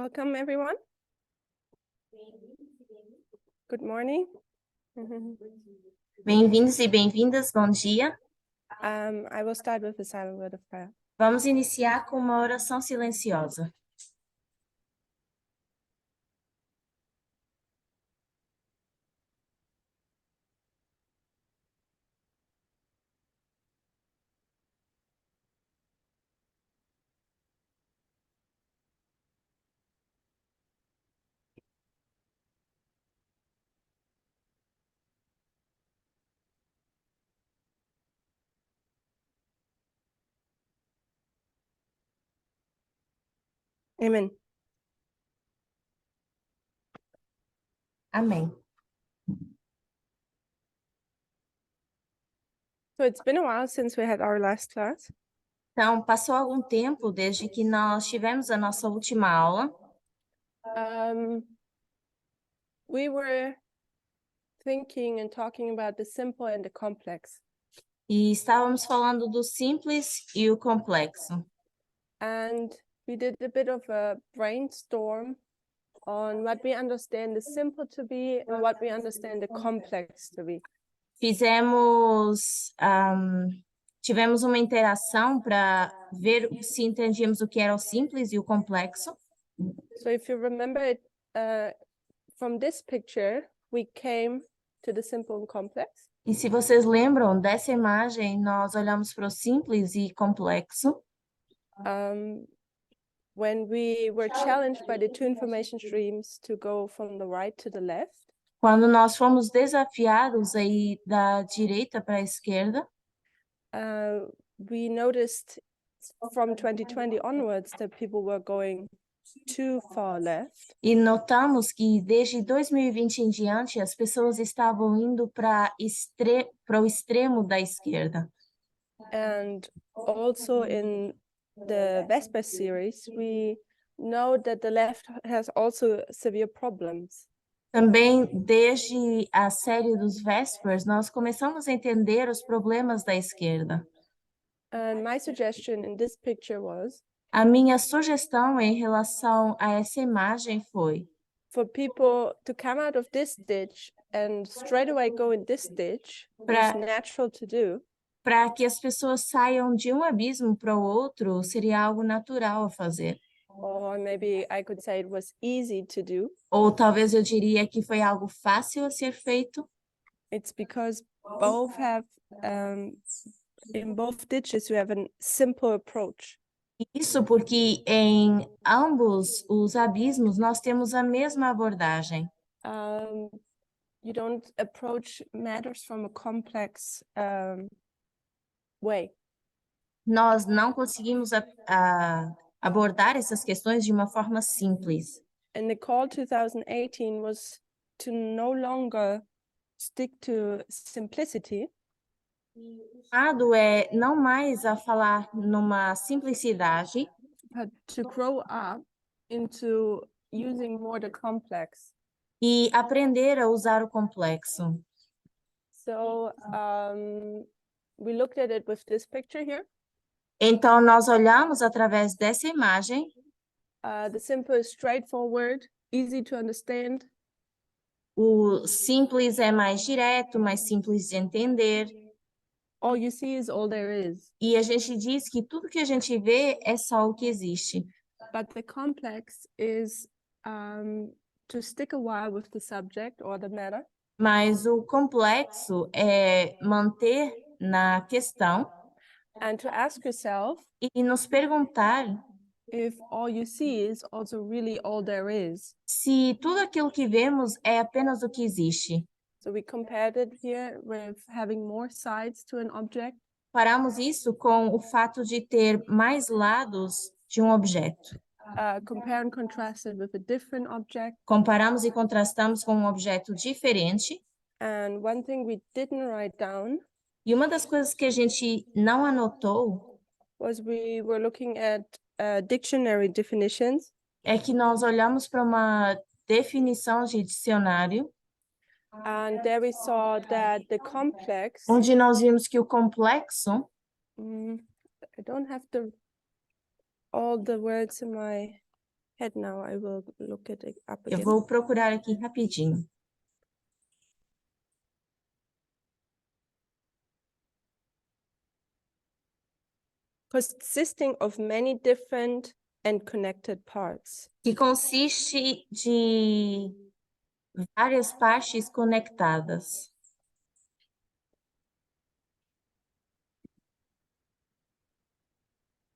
Welcome, everyone. Good morning. Bem-vindos e bem-vindas, bom dia. I will start with a silent word of prayer. Vamos iniciar com uma oração silenciosa. Amen. Amém. So it's been a while since we had our last class. Então, passou algum tempo desde que nós tivemos a nossa última aula. We were thinking and talking about the simple and the complex. E estávamos falando do simples e o complexo. And we did a bit of a brainstorm on what we understand the simple to be and what we understand the complex to be. Tivemos uma interação para ver se entendíamos o que era o simples e o complexo. So if you remember it, from this picture, we came to the simple and complex. E se vocês lembram dessa imagem, nós olhamos para o simples e complexo. When we were challenged by the two information streams to go from the right to the left. Quando nós fomos desafiados a ir da direita para a esquerda, we noticed from 2020 onwards that people were going too far left. e notamos que desde 2020 em diante as pessoas estavam indo para o extremo da esquerda. And also in the Vesper series, we know that the left has also severe problems. Também desde a série dos Vespers, nós começamos a entender os problemas da esquerda. And my suggestion in this picture was A minha sugestão em relação a essa imagem foi for people to come out of this ditch and straight away go in this ditch, which is natural to do. Para que as pessoas saiam de um abismo para o outro, seria algo natural a fazer. Or maybe I could say it was easy to do. Ou talvez eu diria que foi algo fácil a ser feito. It's because both have, in both ditches, you have a simple approach. Isso porque em ambos os abismos nós temos a mesma abordagem. You don't approach matters from a complex way. Nós não conseguimos abordar essas questões de uma forma simples. And the call 2018 was to no longer stick to simplicity. O chamado é não mais a falar numa simplicidade, but to grow up into using more the complex. E aprender a usar o complexo. So we looked at it with this picture here. Então, nós olhamos através dessa imagem. The simple is straightforward, easy to understand. O simples é mais direto, mais simples de entender. All you see is all there is. E a gente diz que tudo que a gente vê é só o que existe. But the complex is to stick a while with the subject or the matter. Mas o complexo é manter na questão. And to ask yourself E nos perguntar if all you see is also really all there is. Se tudo aquilo que vemos é apenas o que existe. So we compared it here with having more sides to an object. Paramos isso com o fato de ter mais lados de um objeto. Compare and contrast it with a different object. Comparamos e contrastamos com um objeto diferente. And one thing we didn't write down. E uma das coisas que a gente não anotou was we were looking at dictionary definitions. É que nós olhamos para uma definição de dicionário. And there we saw that the complex. Onde nós vimos que o complexo. I don't have all the words in my ahead now. I will look it up Eu again. vou procurar aqui rapidinho. Consisting of many different and connected parts. Que consiste de várias partes conectadas.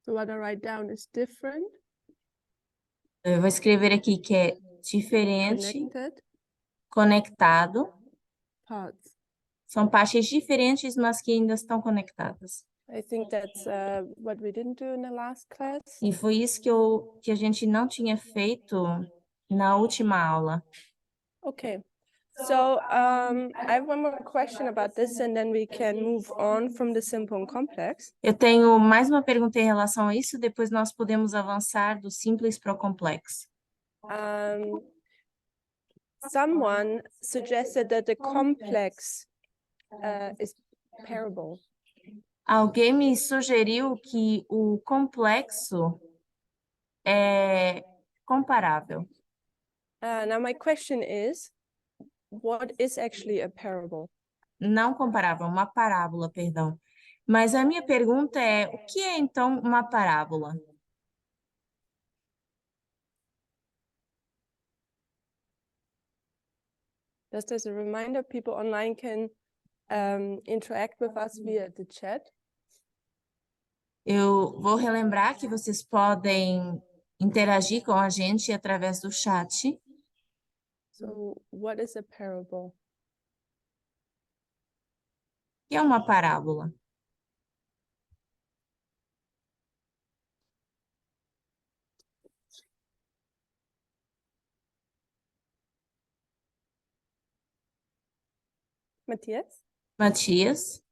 So what I write down is different, Eu vou escrever aqui que é diferente, connected conectado. parts. São partes diferentes, mas que ainda estão conectadas. I think that's what we didn't do in the last class. E foi isso que a gente não tinha feito na última aula. Okay. So I have one more question about this, and then we can move on from the simple and complex. Eu tenho mais uma pergunta em relação a isso, depois nós podemos avançar do simples para o complexo. Someone suggested that the complex is parable. Alguém me sugeriu que o complexo é comparável. Now my question is, what is actually a parable? Não comparável, uma parábola, perdão. Mas a minha pergunta é, o que é então uma parábola? Just as a reminder, people online can interact with us via the chat. Eu vou relembrar que vocês podem interagir com a gente através do chat. So what is a parable? O que é uma parábola? Matthias? Matias?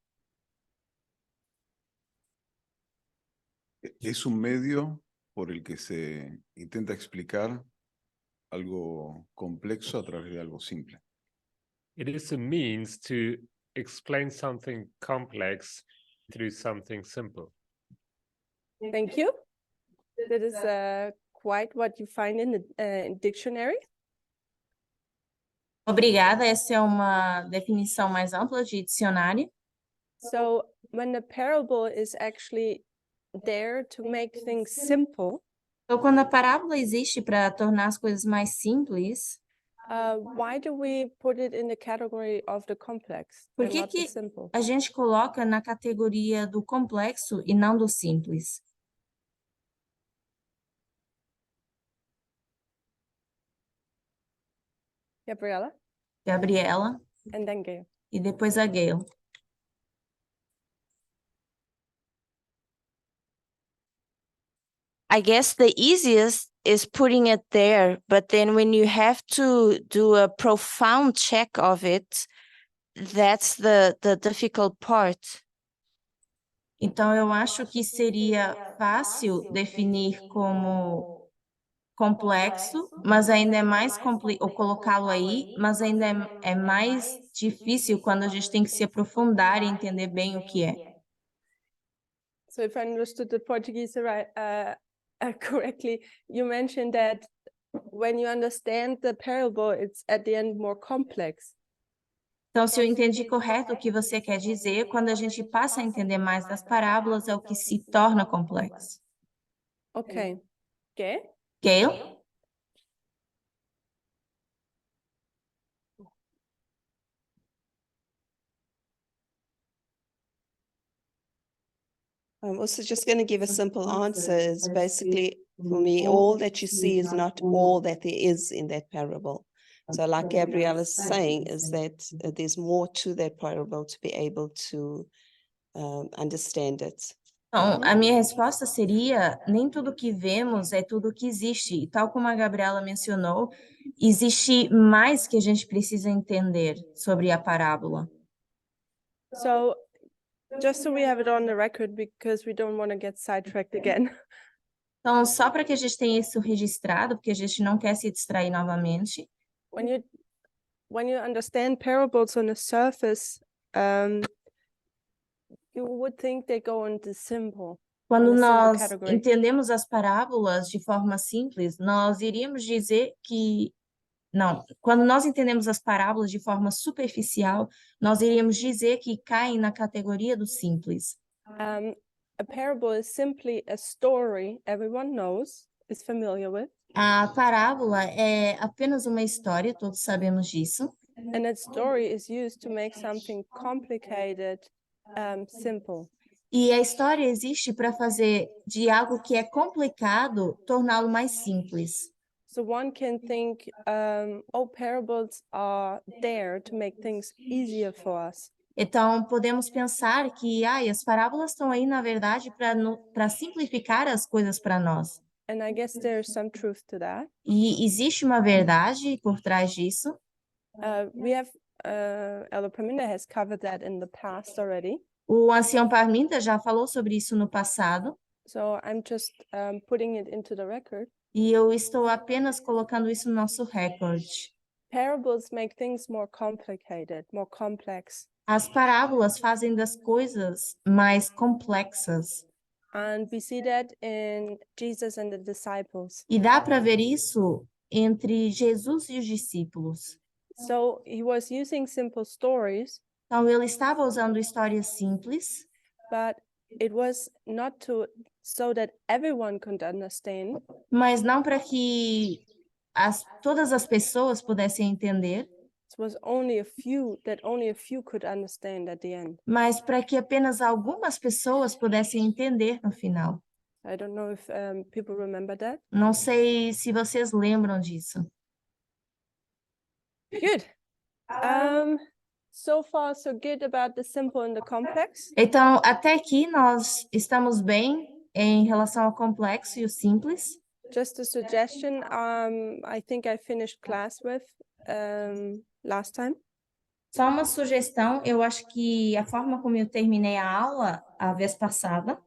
Es un medio por el que se intenta explicar algo complejo a través de algo simple. It is a means to explain something complex through something simple. Thank you. That is quite what you find in the dictionary. Obrigada, essa é uma definição mais ampla de dicionário. So when the parable is actually there to make things simple, Então, quando a parábola existe para tornar as coisas mais simples, why do we put it in the category of the complex por and que not the que simple? a gente coloca na categoria do complexo e não do simples? Gabriella Gabriela and then Gail. e depois a Gail. I guess the easiest is putting it there, but then when you have to do a profound check of it, that's the difficult part. Então, eu acho que seria fácil definir como complexo, mas ainda é mais ou colocá-lo aí, mas ainda é mais difícil quando a gente tem que se aprofundar e entender bem o que é. So if I understood the Portuguese correctly, you mentioned that when you understand the parable, it's at the end more complex. Então, se eu entendi correto o que você quer dizer, quando a gente passa a entender mais das parábolas, é o que se torna complexo. Okay. Okay. Gail? I'm also just going to give a simple answer. It's basically, for me, all that you see is not all that there is in that parable. So like Gabrielle is saying, is that there's more to that parable to be able to understand it. Então, a minha resposta seria, nem tudo que vemos é tudo que existe. E tal como a Gabriela mencionou, existe mais que a gente precisa entender sobre a parábola. So just so we have it on the record, because we don't want to get sidetracked again. Então, só para que a gente tenha isso registrado, porque a gente não quer se distrair novamente. When you understand parables on the surface, you would think they go into simple. Quando in a simple nós category. entendemos as parábolas de forma simples, nós iríamos dizer que não, quando nós entendemos as parábolas de forma superficial, nós iríamos dizer que caem na categoria do simples. A parable is simply a story everyone knows, is familiar with, A parábola é apenas uma história, todos sabemos disso, and that story is used to make something complicated simple. e a história existe para fazer de algo que é complicado, torná-lo mais simples. So one can think, oh, parables are there to make things easier for us. Então, podemos pensar que as parábolas estão aí, na verdade, para simplificar as coisas para nós. And I guess there's some truth to that. E existe uma verdade por trás disso. Elder Tamina has covered that in the past already. O ancião Parminta já falou sobre isso no passado, So I'm just putting it into the record. e eu estou apenas colocando isso no nosso recorde. Parables make things more complicated, more complex. As parábolas fazem das coisas mais complexas. And we see that in Jesus and the disciples. E dá para ver isso entre Jesus e os discípulos. So he was using simple stories, Então, ele estava usando histórias simples, but it was not so that everyone could understand, mas não para que todas as pessoas pudessem entender, it was only a few could understand at the end. mas para que apenas algumas pessoas pudessem entender no final. I don't know if people remember that. Não sei se vocês lembram disso. Good. So far so good about the simple and the complex. Então, até aqui nós estamos bem em relação ao complexo e o simples. Just a suggestion, I think I finished class with last time. Só uma sugestão, eu acho que a forma como eu terminei a aula a vez passada,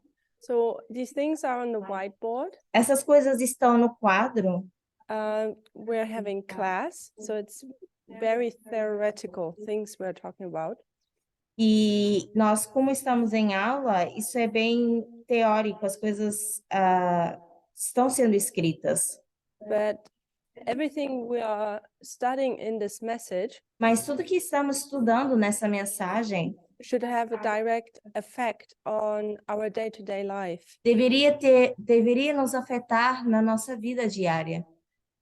So these things are on the whiteboard. essas coisas estão no quadro. We're having class, so it's very theoretical things we're talking about. E nós, como estamos em aula, isso é bem teórico, as coisas estão sendo escritas. But everything we are studying in this message Mas tudo que estamos estudando nessa mensagem should have a direct effect on our day-to-day life. deveria nos afetar na nossa vida diária.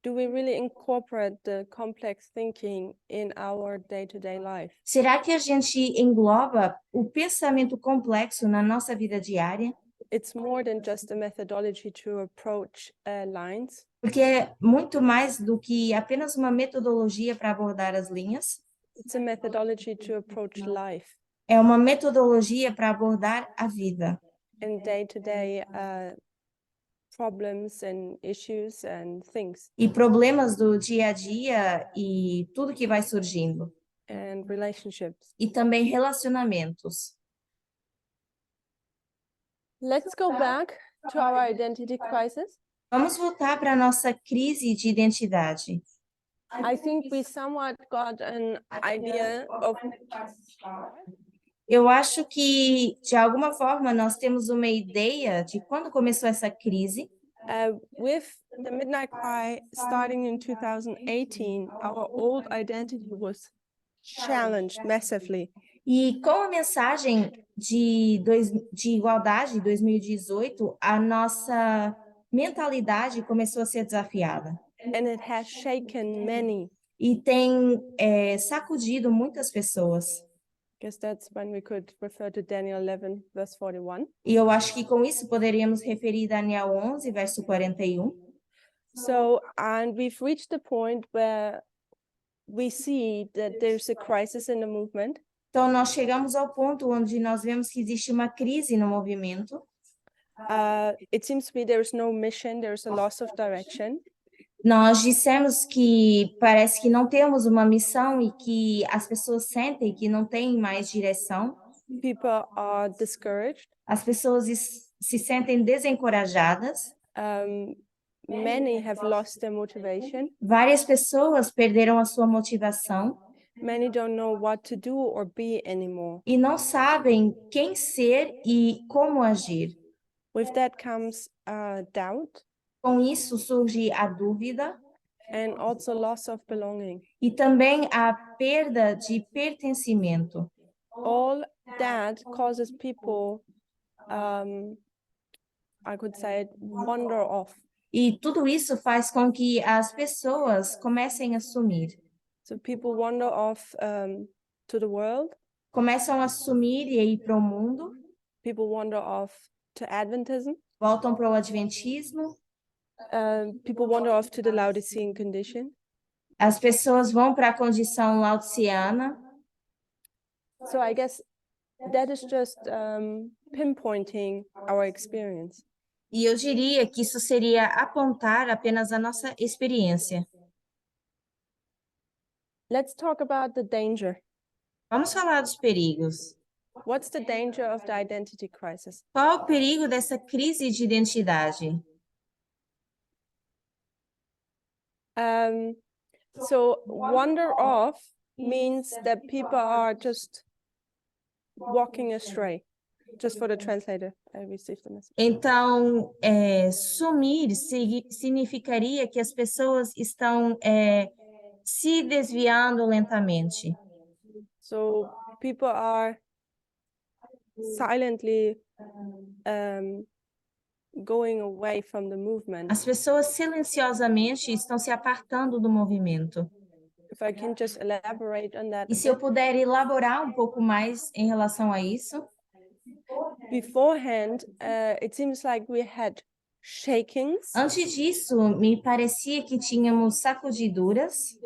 Do we really incorporate the complex thinking in our day-to-day life? Será que a gente engloba o pensamento complexo na nossa vida diária? It's more than just a methodology to approach lines. Porque é muito mais do que apenas uma metodologia para abordar as linhas. It's a methodology to approach life É uma metodologia para abordar a vida and day-to-day problems and issues and things e problemas do dia a dia e tudo que vai surgindo. and relationships. E também relacionamentos. Let's go back to our identity crisis. Vamos voltar para a nossa crise de identidade. I think we somewhat got an idea of Eu acho que, de alguma forma, nós temos uma ideia de quando começou essa crise. with the Midnight Cry starting in 2018, our old identity was challenged massively. E com a mensagem de igualdade de 2018, a nossa mentalidade começou a ser desafiada. And it has shaken many. E tem sacudido muitas pessoas. Guess that's when we could refer to Daniel 11, verse 41. E eu acho que com isso poderíamos referir Daniel 11, verso 41. So, and we've reached the point where we see that there's a crisis in the movement. Então, nós chegamos ao ponto onde nós vemos que existe uma crise no movimento. It seems to me there's no mission, there's a loss of direction. Nós dissemos que parece que não temos uma missão e que as pessoas sentem que não têm mais direção. People are discouraged. As pessoas se sentem desencorajadas. Many have lost their motivation. Várias pessoas perderam a sua motivação. Many don't know what to do or be anymore. E não sabem quem ser e como agir. With that comes doubt Com isso surge a dúvida and also loss of belonging. e também a perda de pertencimento. All that causes people, I could say, wander off. E tudo isso faz com que as pessoas comecem a sumir. So people wander off to the world. Começam a sumir e a ir para o mundo, People wander off to Adventism. voltam para o adventismo. People wander off to the Laodicean condition. As pessoas vão para a condição laodiceana. So I guess that is just pinpointing our experience. E eu diria que isso seria apontar apenas a nossa experiência. Let's talk about the danger. Vamos falar dos perigos. What's the danger of the identity crisis? Qual é o perigo dessa crise de identidade? So wander off means that people are just walking astray. Just for the translator, I received the message. Então, sumir significaria que as pessoas estão se desviando lentamente. So people are silently going away from the movement. As pessoas silenciosamente estão se apartando do movimento. If I can just elaborate on that E a se eu bit. puder elaborar um pouco mais em relação a isso? Beforehand, it seems like we had shakings. Antes disso, me parecia que tínhamos sacudiduras,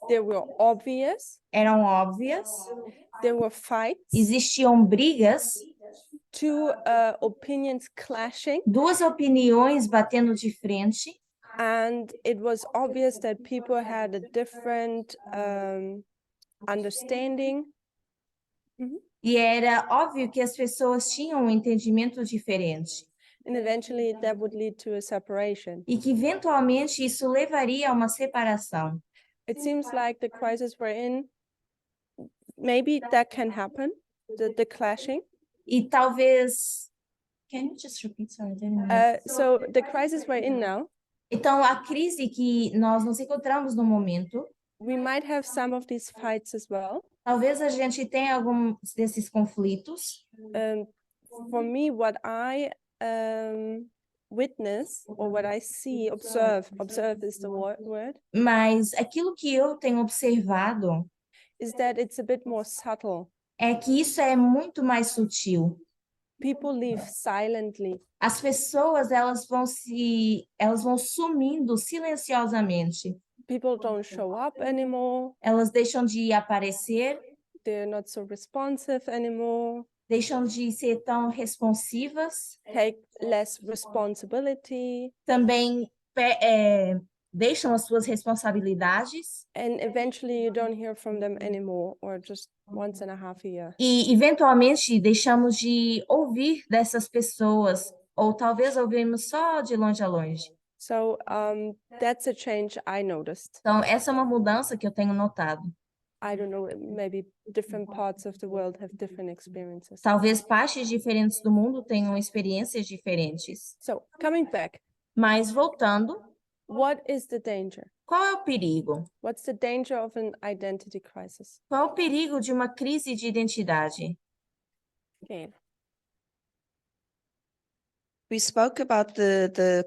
They were obvious. eram óbvias, There were fights. existiam brigas, Two opinions clashing. duas opiniões batendo de frente, And it was obvious that people had a different understanding. e era óbvio que as pessoas tinham um entendimento diferente, And eventually that would lead to a separation. e que eventualmente isso levaria a uma separação. It seems like the crisis we're in, maybe that can happen, the clashing. E talvez... Can you just repeat? Sorry, I didn't hear. So the crisis we're in now, Então, a crise que nós nos encontramos no momento, we might have some of these fights as well. talvez a gente tenha alguns desses conflitos. For me, what I witness or what I see, observe is the word, Mas aquilo que eu tenho observado is that it's a bit more subtle. é que isso é muito mais sutil. People leave silently. As pessoas, elas vão sumindo silenciosamente. People don't show up anymore. Elas deixam de aparecer, They're not so responsive anymore. deixam de ser tão responsivas, Take less responsibility. também deixam as suas responsabilidades And eventually you don't hear from them anymore, or just once and a half a year. e, eventualmente, deixamos de ouvir dessas pessoas, ou talvez ouvimos só de longe a longe. So that's a change I noticed. Então, essa é uma mudança que eu tenho notado. I don't know, maybe different parts of the world have different experiences. Talvez partes diferentes do mundo tenham experiências diferentes. So coming back, Mas, voltando, what is the danger? qual é o perigo? What's the danger of an identity crisis? Qual é o perigo de uma crise de identidade? Okay. We spoke about the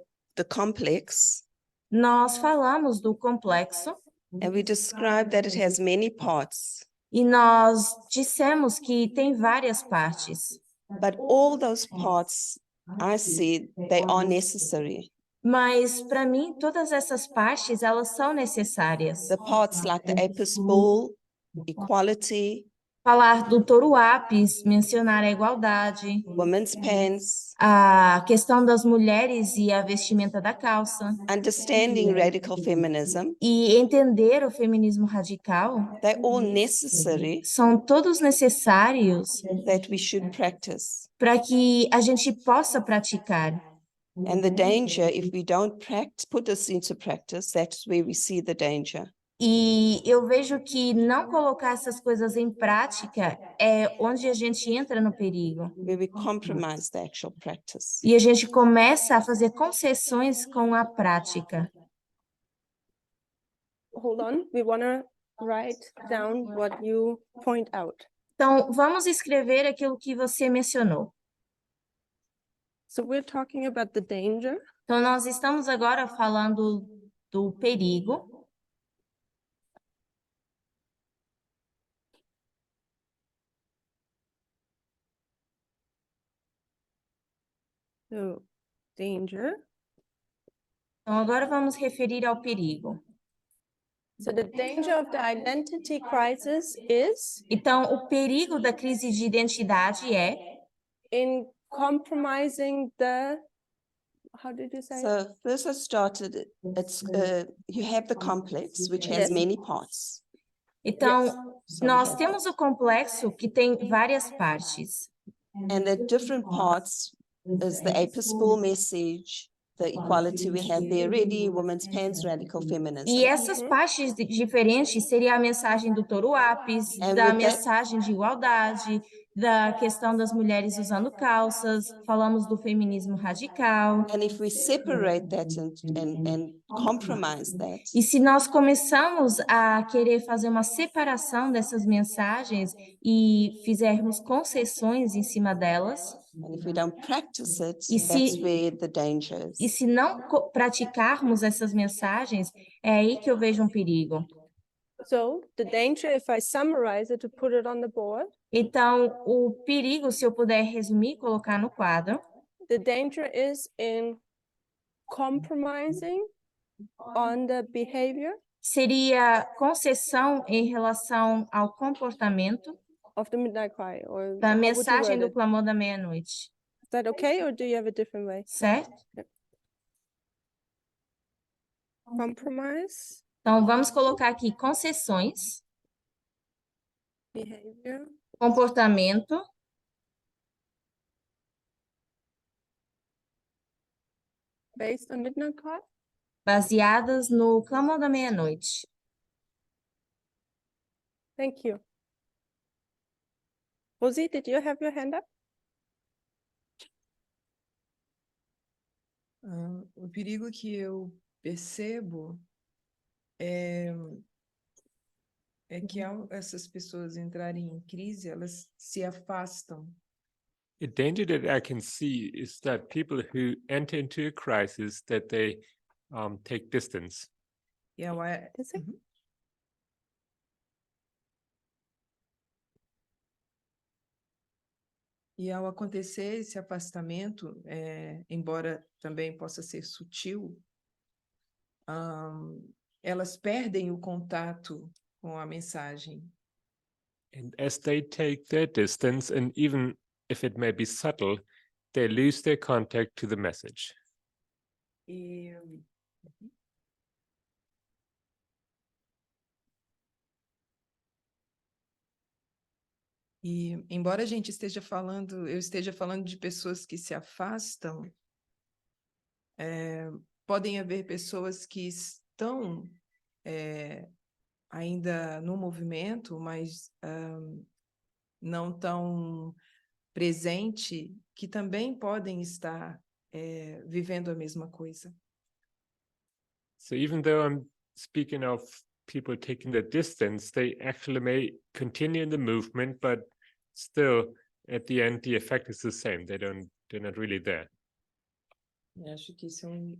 complex, Nós falamos do complexo and we described that it has many parts, e nós dissemos que tem várias partes, but all those parts, I see, they are necessary. mas para mim todas essas partes elas são necessárias. The parts like the apis bull, equality, Falar do touro ápis, mencionar a igualdade, women's pants, a questão das mulheres e a vestimenta da calça, understanding radical feminism, e entender o feminismo radical, they're all necessary são todos necessários that we should practice. para que a gente possa praticar. And the danger, if we don't put this into practice, that's where we see the danger. E eu vejo que não colocar essas coisas em prática é onde a gente entra no perigo. where we compromise the actual practice. E a gente começa a fazer concessões com a prática. Hold on, we want to write down what you point out. Então, vamos escrever aquilo que você mencionou. So we're talking about the danger. Então, nós estamos agora falando do perigo. So danger. Então, agora vamos referir ao perigo. So the danger of the identity crisis is Então, o perigo da crise de identidade é in compromising the, how did you say? it? So first I started, you have the complex, which has Yes. many parts. Então, So we nós have temos o complexo que tem várias partes. And the different parts is the episcopal message, the equality we have there already, women's pants, radical feminism. E essas partes diferentes seria a mensagem do touro ápis, And da with that- mensagem de igualdade, da questão das mulheres usando calças, falamos do feminismo radical. And if we separate that and compromise that, E se nós começamos a querer fazer uma separação dessas mensagens e fizermos concessões em cima delas, and if we don't practice it, E that's se- where the danger e is. se não praticarmos essas mensagens, é aí que eu vejo um perigo. So the danger, if I summarize it to put it on the board, Então, o perigo, se eu puder resumir, colocar no quadro, the danger is in compromising on the behavior seria concessão em relação ao comportamento of the midnight cry, or da how would you mensagem word do it? clamor da meia-noite, Is that okay, or do you have a different way? certo? Compromise, Então, vamos colocar aqui concessões, behavior, comportamento, based on midnight cry? baseadas no clamor da meia-noite. Thank you. Rosie, did you have your hand up? O perigo que eu percebo é que ao essas pessoas entrarem em crise, elas se afastam. A danger that I can see is that people who enter into a crisis, that they take distance. E ao, Is it? e ao acontecer esse afastamento, embora também possa ser sutil, elas perdem o contato com a mensagem. And as they take their distance, and even if it may be subtle, they lose their contact to the message. E, embora a gente esteja falando, eu esteja falando de pessoas que se afastam, podem haver pessoas que estão ainda no movimento, mas não tão presente, que também podem estar vivendo a mesma coisa. So even though I'm speaking of people taking their distance, they actually may continue in the movement, but still, at the end, the effect is the same. They're not really there. Eu acho que isso é um...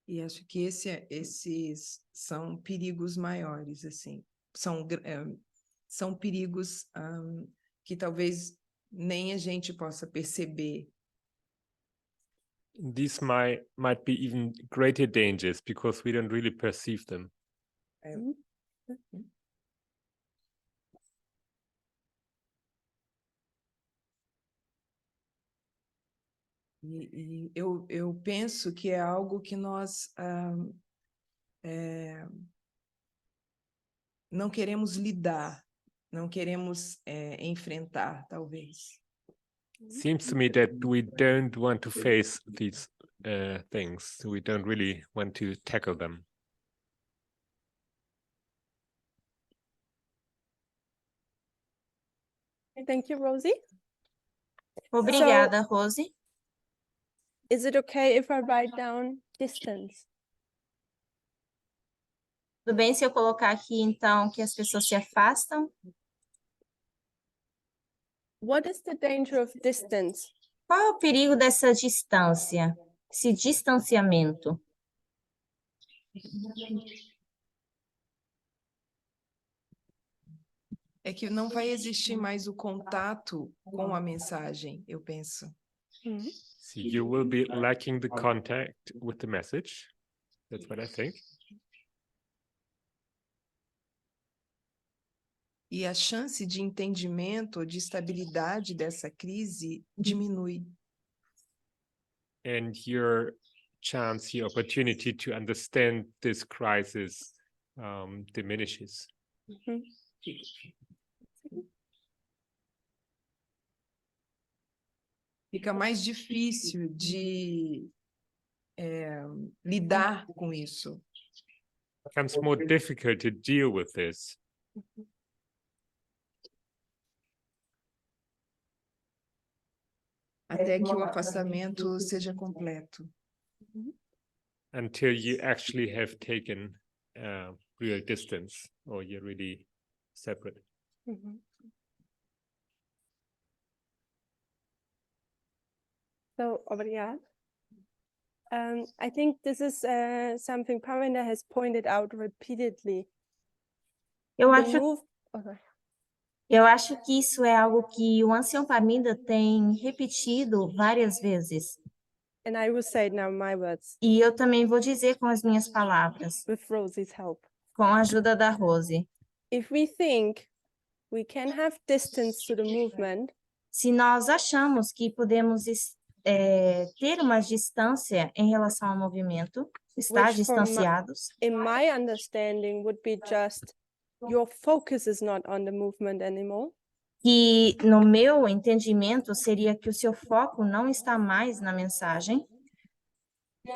E acho que esses são perigos maiores, assim. São perigos que talvez nem a gente possa perceber. These might be even greater dangers because we don't really perceive them. E eu penso que é algo que nós não queremos lidar. não queremos enfrentar, talvez. Seems to me that we don't want to face these things. We don't really want to tackle them. Thank you, Rosie. Obrigada, Rose. Is it okay if I write down distance? Tudo bem se eu colocar aqui, então, que as pessoas se afastam? What is the danger of distance? Qual é o perigo dessa distância, esse distanciamento? É que não vai existir mais o contato com a mensagem, eu penso. So you will be lacking the contact with the message. That's what I think. E a chance de entendimento, de estabilidade dessa crise diminui. And your chance, your opportunity to understand this crisis diminishes. Fica mais difícil de lidar com isso. Becomes more difficult to deal with this. Até que o afastamento seja completo. Until you actually have taken real distance or you're really separate. So, obrigada. I think this is something Tamina has pointed out repeatedly. Eu The acho, move. Oh, sorry. eu acho que isso é algo que o ancião Tamina tem repetido várias vezes. And I will say it now in my words, E eu também vou dizer com as minhas palavras, with Rosie's help. com a ajuda da Rose. If we think we can have distance to the movement, Se nós achamos que podemos ter uma distância em relação ao movimento, estar Which for my- distanciados, in my understanding, would be just your focus is not on the movement anymore. que no meu entendimento seria que o seu foco não está mais na mensagem,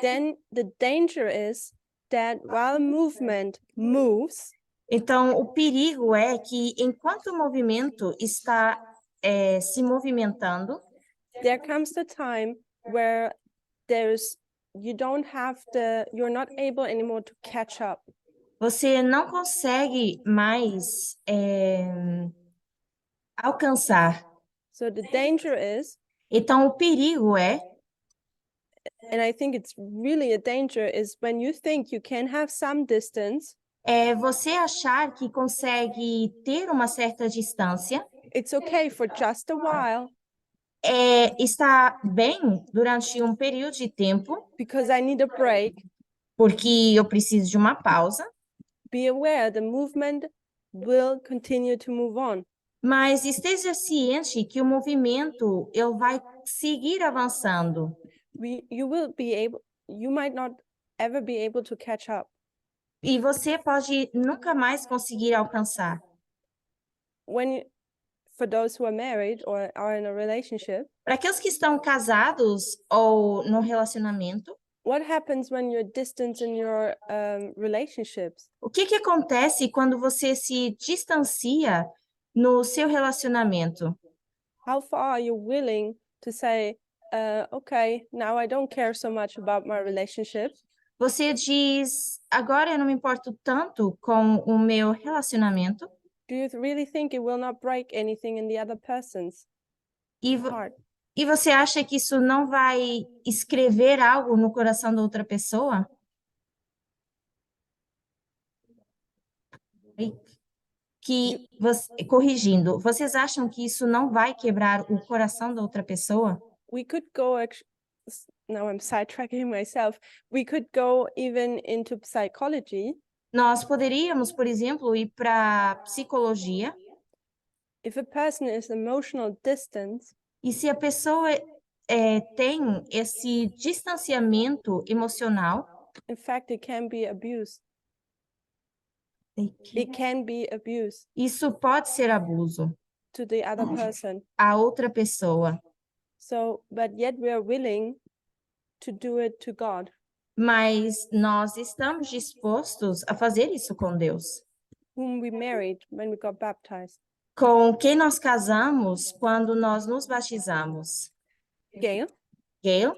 Then the danger is that while movement moves, então o perigo é que enquanto o movimento está se movimentando, there comes the time where you're not able anymore to catch up. você não consegue mais alcançar. So the danger is, Então o perigo é and I think it's really a danger, is when you think you can have some distance, você achar que consegue ter uma certa distância, it's okay for just a while está bem durante um período de tempo, because I need a break. porque eu preciso de uma pausa, Be aware the movement will continue to move on. mas esteja ciente que o movimento ele vai seguir avançando You might not ever be able to catch up. e você pode nunca mais conseguir alcançar. For those who are married or are in a relationship, Para aqueles que estão casados ou no relacionamento, what happens when you're distant in your relationships? o que acontece quando você se distancia no seu relacionamento? How far are you willing to say, okay, now I don't care so much about my relationship? Você diz, agora eu não me importo tanto com o meu relacionamento. Do you really think it will not break anything in the other person's heart? E você acha que isso não vai escrever algo no coração da outra pessoa? Corrigindo, vocês acham que isso não vai quebrar o coração da outra pessoa? We could go, now I'm sidetracking myself. We could go even into psychology. Nós poderíamos, por exemplo, ir para psicologia. If a person is emotional distance, e se a pessoa tem esse distanciamento emocional, in fact, it can be abuse. It can be abuse Isso pode ser abuso to the other person. a outra pessoa, So, but yet we are willing to do it to God. mas nós estamos dispostos a fazer isso com Deus. Whom we married when we got baptized. Com quem nós casamos quando nós nos batizamos? Gail? Gail?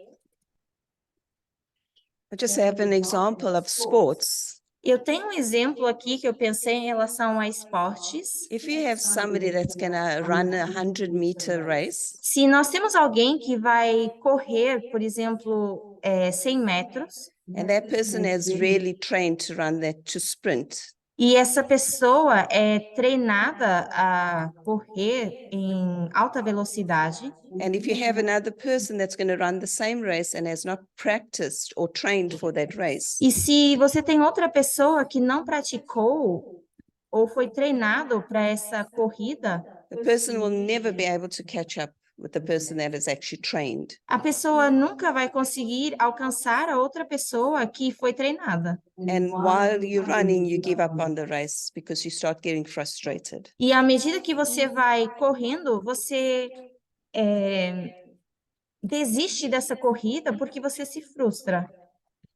I just have an example of sports. Eu tenho um exemplo aqui que eu pensei em relação a esportes. If you have somebody that's going to run a 100-meter race, Se nós temos alguém que vai correr, por exemplo, 100 metros, and that person has really trained to run that, to sprint, e essa pessoa é treinada a correr em alta velocidade, and if you have another person that's going to run the same race and has not practiced or trained for that race, e se você tem outra pessoa que não praticou ou foi treinado para essa corrida, the person will never be able to catch up with the person that is actually trained. a pessoa nunca vai conseguir alcançar a outra pessoa que foi treinada. And while you're running, you give up on the race because you start getting frustrated. E à medida que você vai correndo, você desiste dessa corrida porque você se frustra.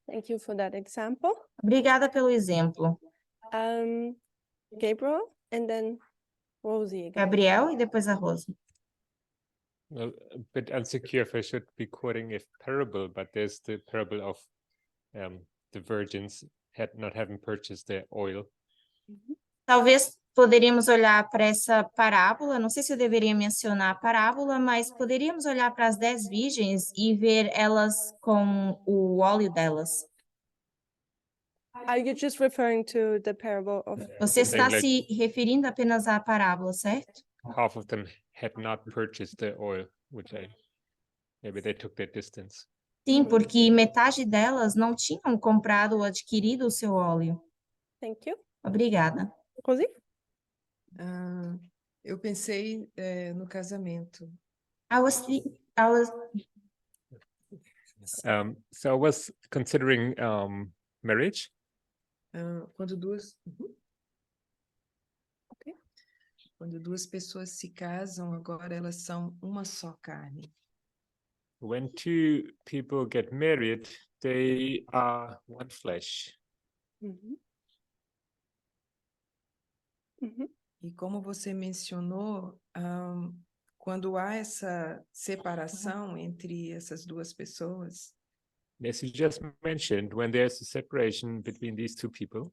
Thank you for that example. Obrigada pelo exemplo. Gabriel and then Rosie again. Gabriel e depois a Rosa. Well, a bit insecure if I should be quoting a parable, but there's the parable of the virgins not having purchased their oil. Talvez poderíamos olhar para essa parábola, não sei se eu deveria mencionar a parábola, mas poderíamos olhar para as 10 virgens e ver elas com o óleo delas. Are you just referring to the parable of? Você está Saying se referindo apenas à parábola, certo? half of them had not purchased the oil, which maybe they took their distance. Sim, porque metade delas não tinham comprado ou adquirido o seu óleo. Thank you. Obrigada. Rosie? Eu pensei no casamento. I was So I was considering marriage. Quando duas Ok. Quando duas pessoas se casam, agora elas são uma só carne. When two people get married, they are one flesh. E como você mencionou, quando há essa separação entre essas duas pessoas, As you just mentioned, when there's a separation between these two people,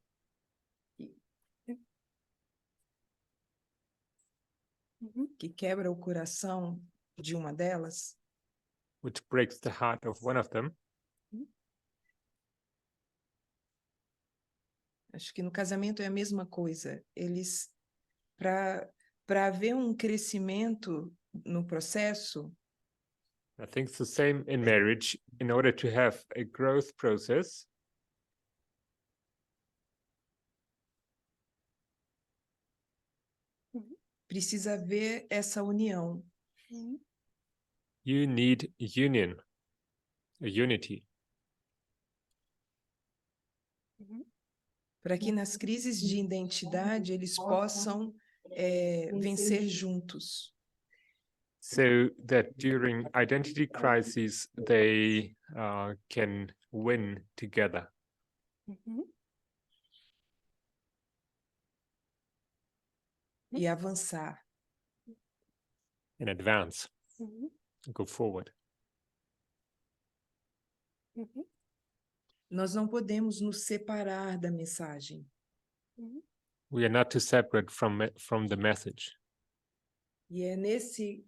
que quebra o coração de uma delas, which breaks the heart of one of them, acho que no casamento é a mesma coisa. Eles, para haver um crescimento no processo, I think it's the same in marriage. In order to have a growth process, precisa haver essa união. you need union, a unity. Para que nas crises de identidade eles possam vencer juntos. So that during identity crises, they can win together. E avançar. In advance, go forward. Nós não podemos nos separar da mensagem. We are not too separate from the message. E é nesse...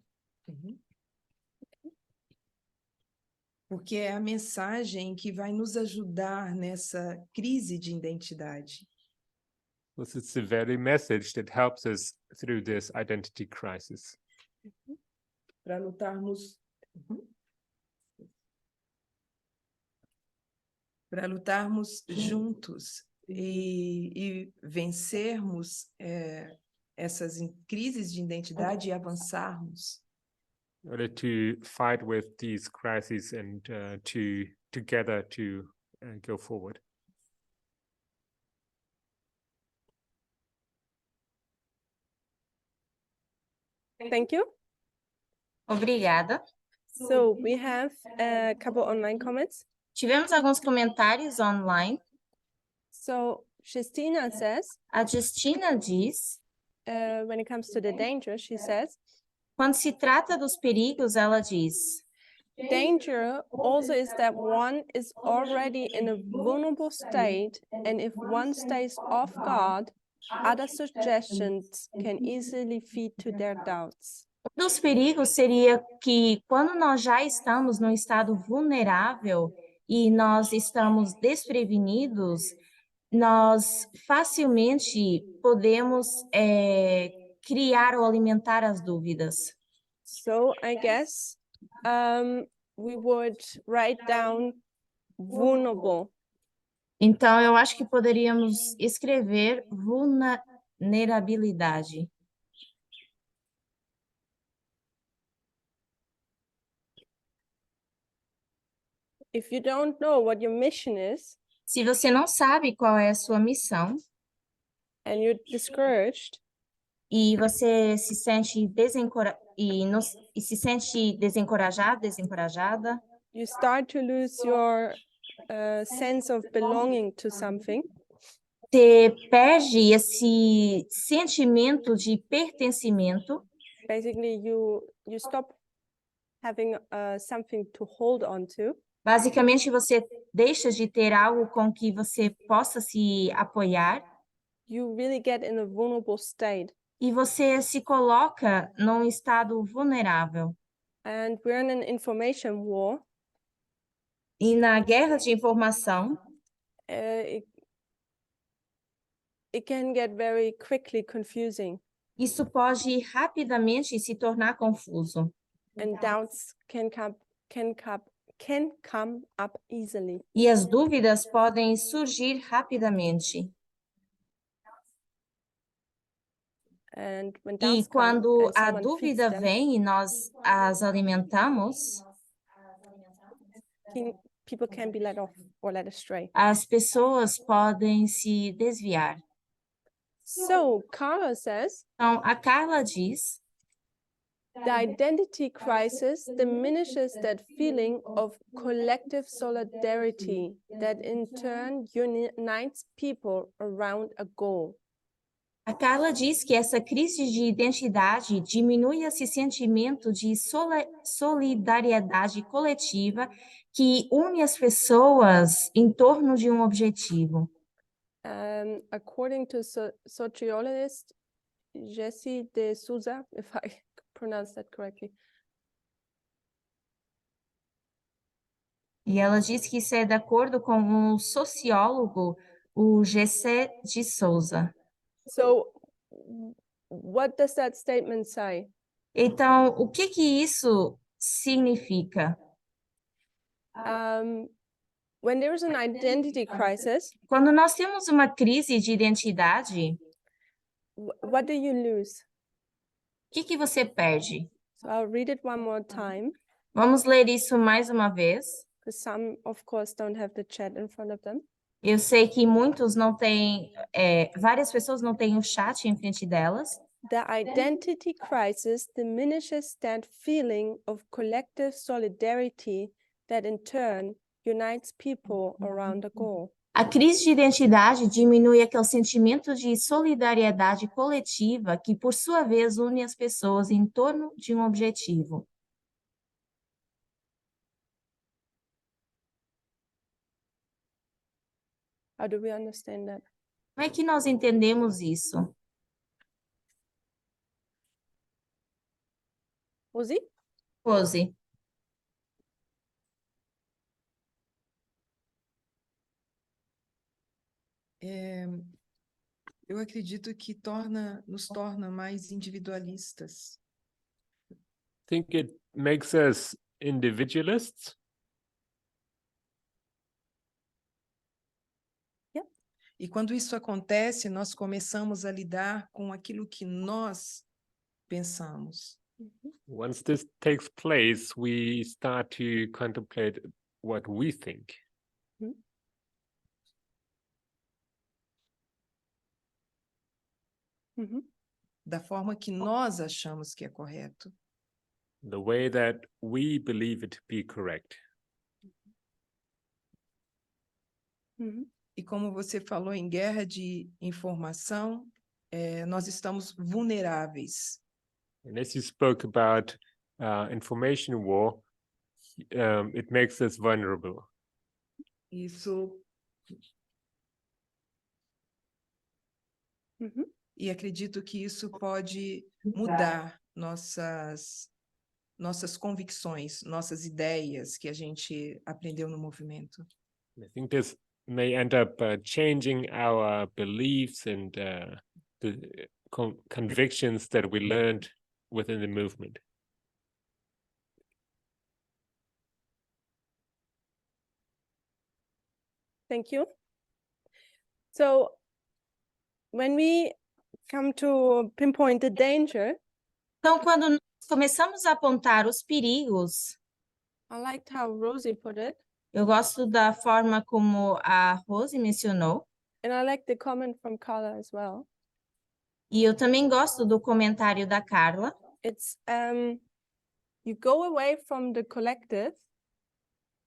Porque é a mensagem que vai nos ajudar nessa crise de identidade. This is the very message that helps us through this identity crisis. Para lutarmos... Para lutarmos juntos e vencermos essas crises de identidade e avançarmos. In order to fight with these crises and together to go forward. Thank you. Obrigada. So we have a couple online comments. Tivemos alguns comentários online. So Justina says, A Justina diz, when it comes to the danger, she says, quando se trata dos perigos, ela diz, danger also is that one is already in a vulnerable state, and if one stays off guard, other suggestions can easily feed to their doubts. um dos perigos seria que quando nós já estamos num estado vulnerável e nós estamos desprevenidos, nós facilmente podemos criar ou alimentar as dúvidas. So I guess we would write down vulnerable. Então, eu acho que poderíamos escrever vulnerabilidade. If you don't know what your mission is Se você não sabe qual é a sua missão and you're discouraged, e você se sente desencorajado, desencorajada, you start to lose your sense of belonging to something, você perde esse sentimento de pertencimento. basically you stop having something to hold on to. Basicamente, você deixa de ter algo com que você possa se apoiar You really get in a vulnerable state. e você se coloca num estado vulnerável. And we're in an information war. E na guerra de informação, It can get very quickly confusing, isso pode rapidamente se tornar confuso. and doubts can come up easily. E as dúvidas podem surgir rapidamente. And when E doubts come quando and a someone feeds dúvida them, vem e nós as alimentamos, people can be led off or led astray. as pessoas podem se desviar. So Carla says, Então, a Carla diz, the identity crisis diminishes that feeling of collective solidarity that in turn unites people around a goal. a Carla diz que essa crise de identidade diminui esse sentimento de solidariedade coletiva que une as pessoas em torno de um objetivo. According to sociologist Jessie de Souza, if I pronounce that correctly. E ela diz que isso é de acordo com o sociólogo, o Gessé de Souza. So what does that statement say? Então, o que isso significa? When there is an identity crisis, Quando nós temos uma crise de identidade, what do you lose? o que você perde? So I'll read it one more time, Vamos ler isso mais uma vez. because some, of course, don't have the chat in front of them. Eu sei que muitos não têm, várias pessoas não têm o chat em frente delas. The identity crisis diminishes that feeling of collective solidarity that in turn unites people around a goal. A crise de identidade diminui aquele sentimento de solidariedade coletiva que, por sua vez, une as pessoas em torno de um objetivo. How do we understand that? Como é que nós entendemos isso? Rosie? Rose, Eu acredito que nos torna mais individualistas. Think it makes us individualists. E quando isso acontece, nós começamos a lidar com aquilo que nós pensamos. Once this takes place, we start to contemplate what we think. da forma que nós achamos que é correto. the way that we believe it to be correct. Mhm. E como você falou em guerra de informação, nós estamos vulneráveis. And as you spoke about information war, it makes us vulnerable. Isso. Mhm. E acredito que isso pode mudar nossas convicções, nossas ideias que a gente aprendeu no movimento. I think this may end up changing our beliefs and the convictions that we learned within the movement. Thank you. So when we come to pinpoint the danger, Então, quando nós começamos a apontar os perigos, I liked how Rosie put it, eu gosto da forma como a Rose mencionou, and I like the comment from Carla as well. e eu também gosto do comentário da Carla. It's you go away from the collective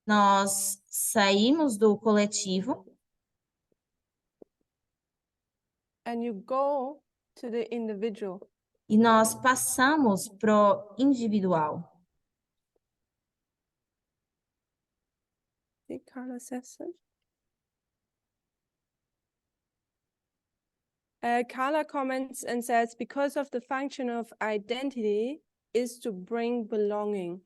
Nós saímos do coletivo and you go to the individual. e nós passamos pro individual. See, Carla says so. Carla comments and says, because of the function of identity is to bring belonging.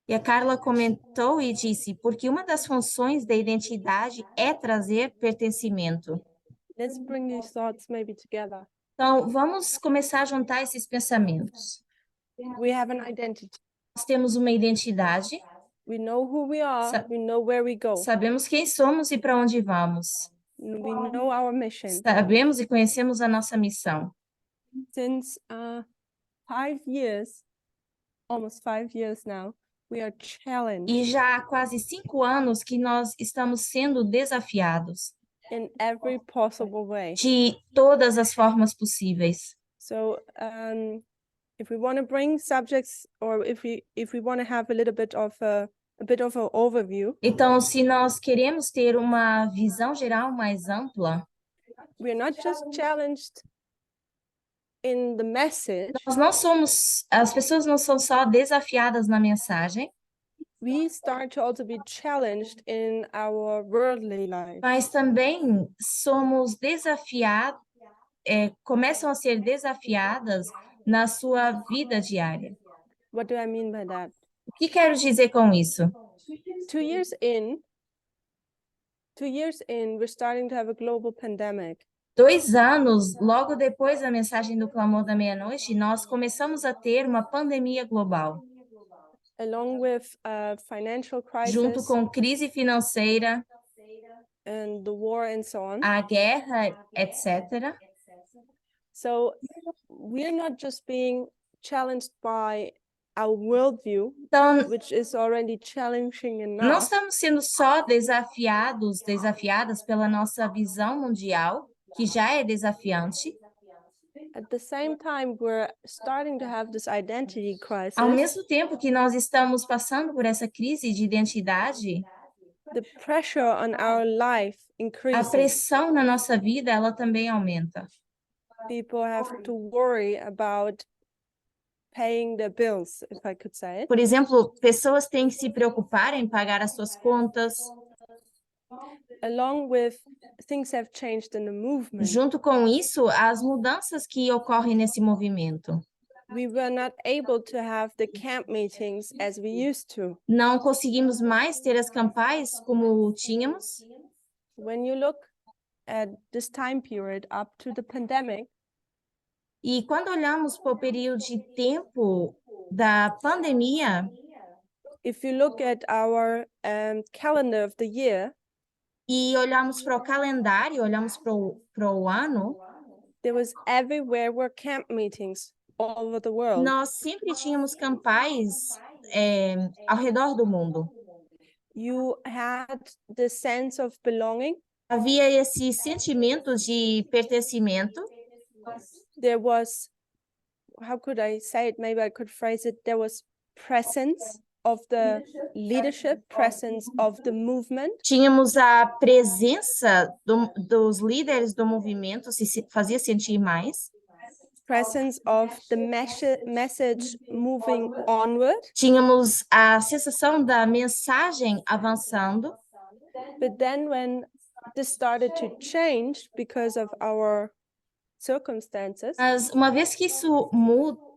E a Carla comentou e disse, porque uma das funções da identidade é trazer pertencimento. Let's bring these thoughts maybe together. Então, vamos começar a juntar esses pensamentos. We have an identity. Nós temos uma identidade, We know who we are. Sa- We know where we go. sabemos quem somos e para onde vamos. We know our mission. Sabemos e conhecemos a nossa missão. Since 5 years, almost 5 years now, we are challenged E já há quase 5 anos que nós estamos sendo desafiados in every possible way. de todas as formas possíveis. So if we want to bring subjects, or if we want to have a little bit of an overview, Então, se nós queremos ter uma visão geral mais ampla, we are not just challenged in the message, nós não somos, as pessoas não são só desafiadas na mensagem, we start to also be challenged in our worldly life. mas também somos desafiados, começam a ser desafiadas na sua vida diária. What do I mean by that? O que quero dizer com isso? 2 years in, we're starting to have a global pandemic. 2 anos, logo depois da mensagem do clamor da meia-noite, nós começamos a ter uma pandemia global, Along with financial junto crisis com crise financeira, and the war and so on. a guerra, etc. So we're not just being challenged by our worldview, Então, which is already challenging não enough, estamos sendo só desafiadas pela nossa visão mundial, que já é desafiante. at the same time, we're starting to have this identity crisis. Ao mesmo tempo que nós estamos passando por essa crise de identidade, The pressure on our life a increases. pressão na nossa vida, ela também aumenta. People have to worry about paying their bills, if I could say it. Por exemplo, pessoas têm que se preocupar em pagar as suas contas. Along with things have changed in the movement. Junto com isso, as mudanças que ocorrem nesse movimento. We were not able to have the camp meetings as we used to. Não conseguimos mais ter as campais como tínhamos. When you look at this time period up to the pandemic, E quando olhamos para o período de tempo da pandemia, if you look at our calendar of the year, e olhamos para o calendário, olhamos para o ano, there was everywhere were camp meetings all over the world. nós sempre tínhamos campais ao redor do mundo. You had the sense of belonging. Havia esse sentimento de pertencimento. There was how could I say it? Maybe I could phrase it. There was presence of the leadership, presence of the movement, Tínhamos a presença dos líderes do movimento, se fazia sentir mais. presence of the message moving onward. Tínhamos a sensação da mensagem avançando. But then when this started to change because of our circumstances, Mas uma vez que isso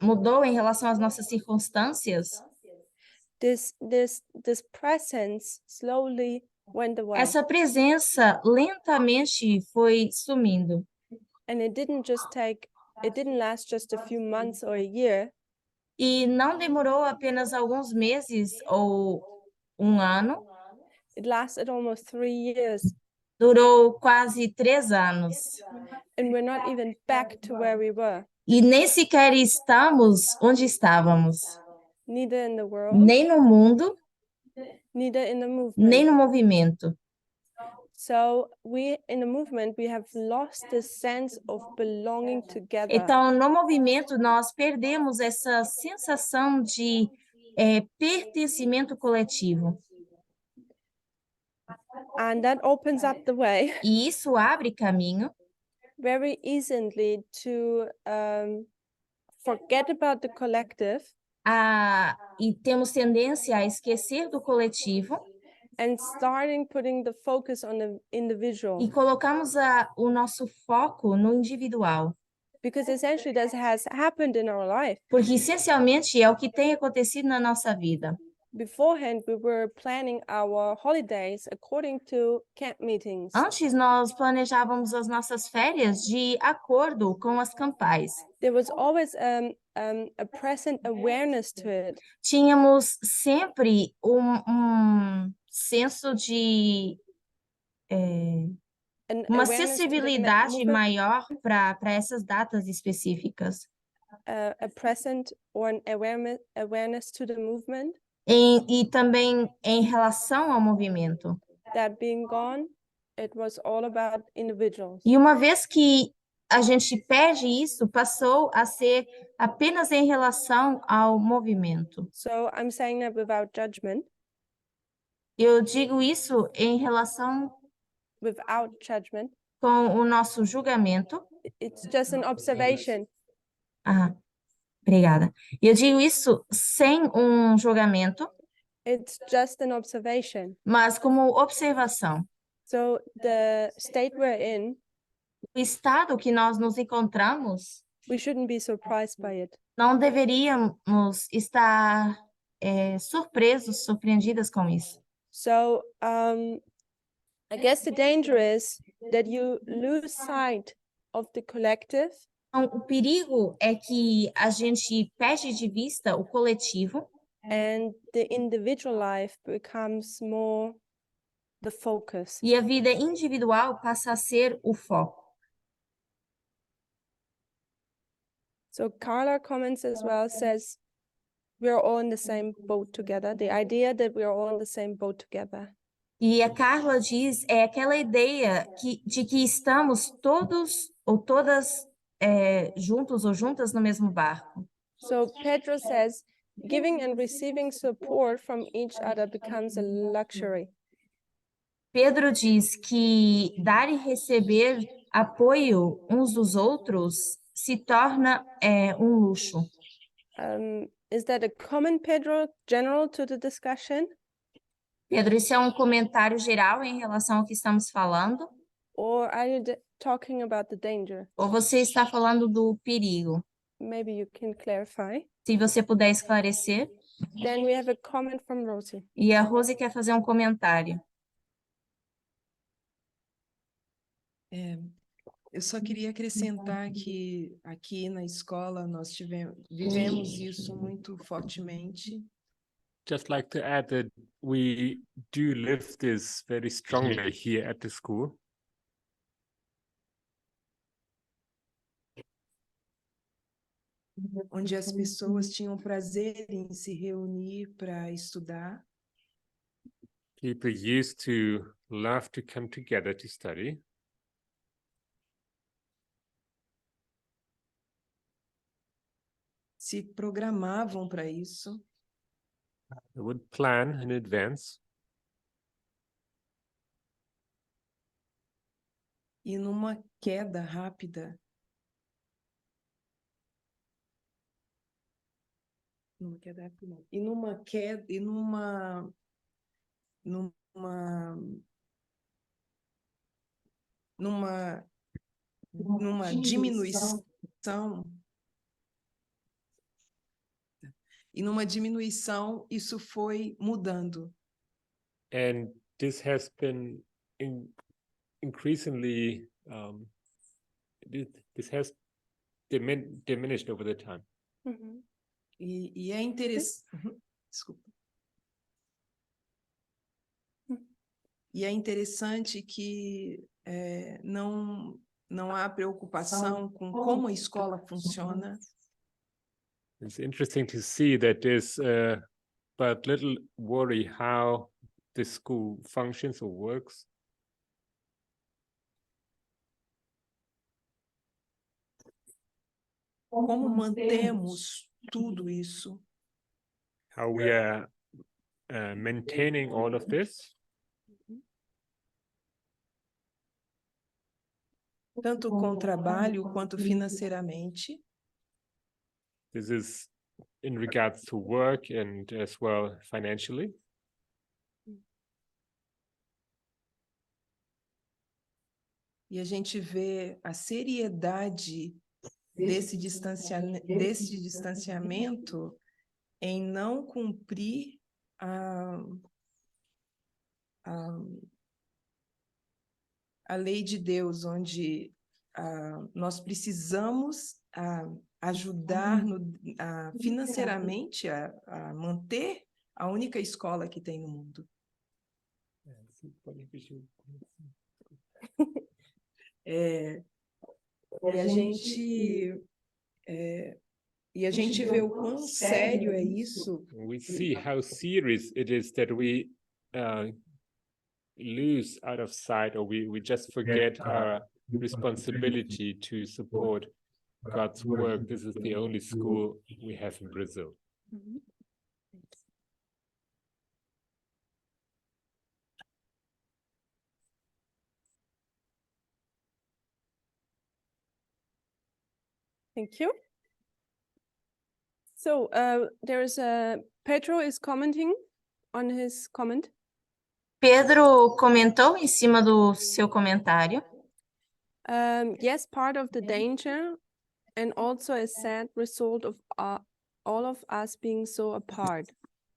mudou em relação às nossas circunstâncias, this presence slowly went away. essa presença lentamente foi sumindo. And it didn't last just a few months or a year. E não demorou apenas alguns meses ou um ano, It lasted almost 3 years. durou quase 3 anos. And we're not even back to where we were, E nem sequer estamos onde estávamos, neither in the world, nem no mundo, neither in the nem movement. no movimento. So in the movement, we have lost the sense of belonging together. Então, no movimento, nós perdemos essa sensação de pertencimento coletivo. And that opens up the way E isso abre caminho very easily to forget about the collective e temos tendência a esquecer do coletivo and starting putting the focus on the individual. e colocamos o nosso foco no individual. Because essentially this has happened in our life. Porque, essencialmente, é o que tem acontecido na nossa vida. Beforehand, we were planning our holidays according to camp meetings. Antes, nós planejávamos as nossas férias de acordo com as campais. There was always a present awareness to it. Tínhamos sempre um senso de uma sensibilidade maior para essas datas específicas. A present or an awareness to the movement. E também em relação ao movimento. That being gone, it was all about individuals. E uma vez que a gente perde isso, passou a ser apenas em relação ao movimento. So I'm saying that without judgment. Eu digo isso em relação without judgment. Com o nosso julgamento. It's just an observation. Obrigada. Eu digo isso sem um julgamento. It's just an observation. Mas como observação. So the state we're in, o estado que nós nos encontramos, we shouldn't be surprised by it. Não deveríamos estar surpresos, surpreendidas com isso. So I guess the danger is that you lose sight of the collective. Então, o perigo é que a gente perde de vista o coletivo. And the individual life becomes more the focus. E a vida individual passa a ser o foco. So Carla comments as well, says, we're all in the same boat together. The idea that we are all in the same boat together. E a Carla diz, aquela ideia de que estamos todos ou todas juntos ou juntas no mesmo barco. So Pedro says, giving and receiving support from each other becomes a luxury. Pedro diz que dar e receber apoio uns dos outros se torna um luxo. Is that a comment, Pedro, general to the discussion? Pedro, isso é um comentário geral em relação ao que estamos falando? Or are you talking about the danger? Ou você está falando do perigo? Maybe you can clarify. Se você puder esclarecer. Then we have a comment from Rosie. E a Rosie quer fazer um comentário. Eu só queria acrescentar que aqui na escola nós vivemos isso muito fortemente. Just like to add that we do live this very strongly here at the school. Onde as pessoas tinham prazer em se reunir para estudar. People used to love to come together to study. se programavam para isso. They would plan in advance. E numa queda rápida, e numa queda, e numa diminuição, isso foi mudando. And this has been increasingly, this has diminished over the time. Mhm. E é interessante. Desculpa. E é interessante que não há preocupação com como a escola funciona. It's interesting to see that there's but little worry how the school functions or works. Como mantemos tudo isso. How we are maintaining all of this. Tanto com trabalho quanto financeiramente. This is in regards to work and as well financially. E a gente vê a seriedade desse distanciamento em não cumprir a lei de Deus, onde nós precisamos ajudar financeiramente a manter a única escola que tem no mundo. E a gente vê o quão sério é isso. We see how serious it is that we lose out of sight, or we just forget our responsibility to support God's work. This is the only school we have in Brazil. Mhm. Thank you. So Pedro is commenting on his comment. Pedro comentou em cima do seu comentário. Yes, part of the danger and also a sad result of all of us being so apart.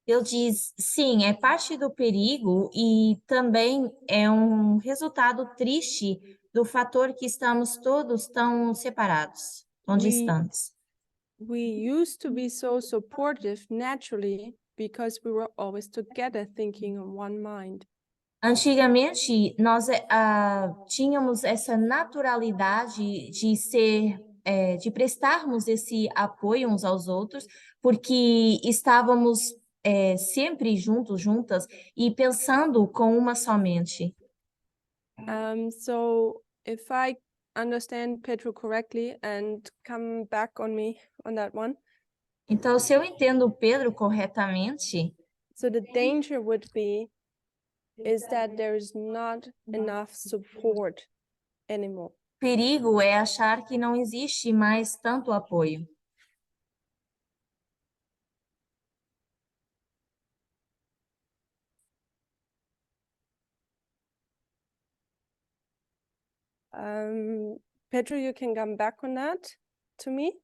Ele diz, sim, é parte do perigo e também é um resultado triste do fator que estamos todos tão separados, tão distantes. We used to be so supportive naturally because we were always together thinking on one mind. Antigamente, nós tínhamos essa naturalidade de de prestarmos esse apoio uns aos outros, porque estávamos sempre juntas, e pensando com uma só mente. So if I understand Pedro correctly and come back on me on that one. Então, se eu entendo Pedro corretamente, So the danger would be is that there is not enough support anymore. perigo é achar que não existe mais tanto apoio. Pedro, you can come back on that to me?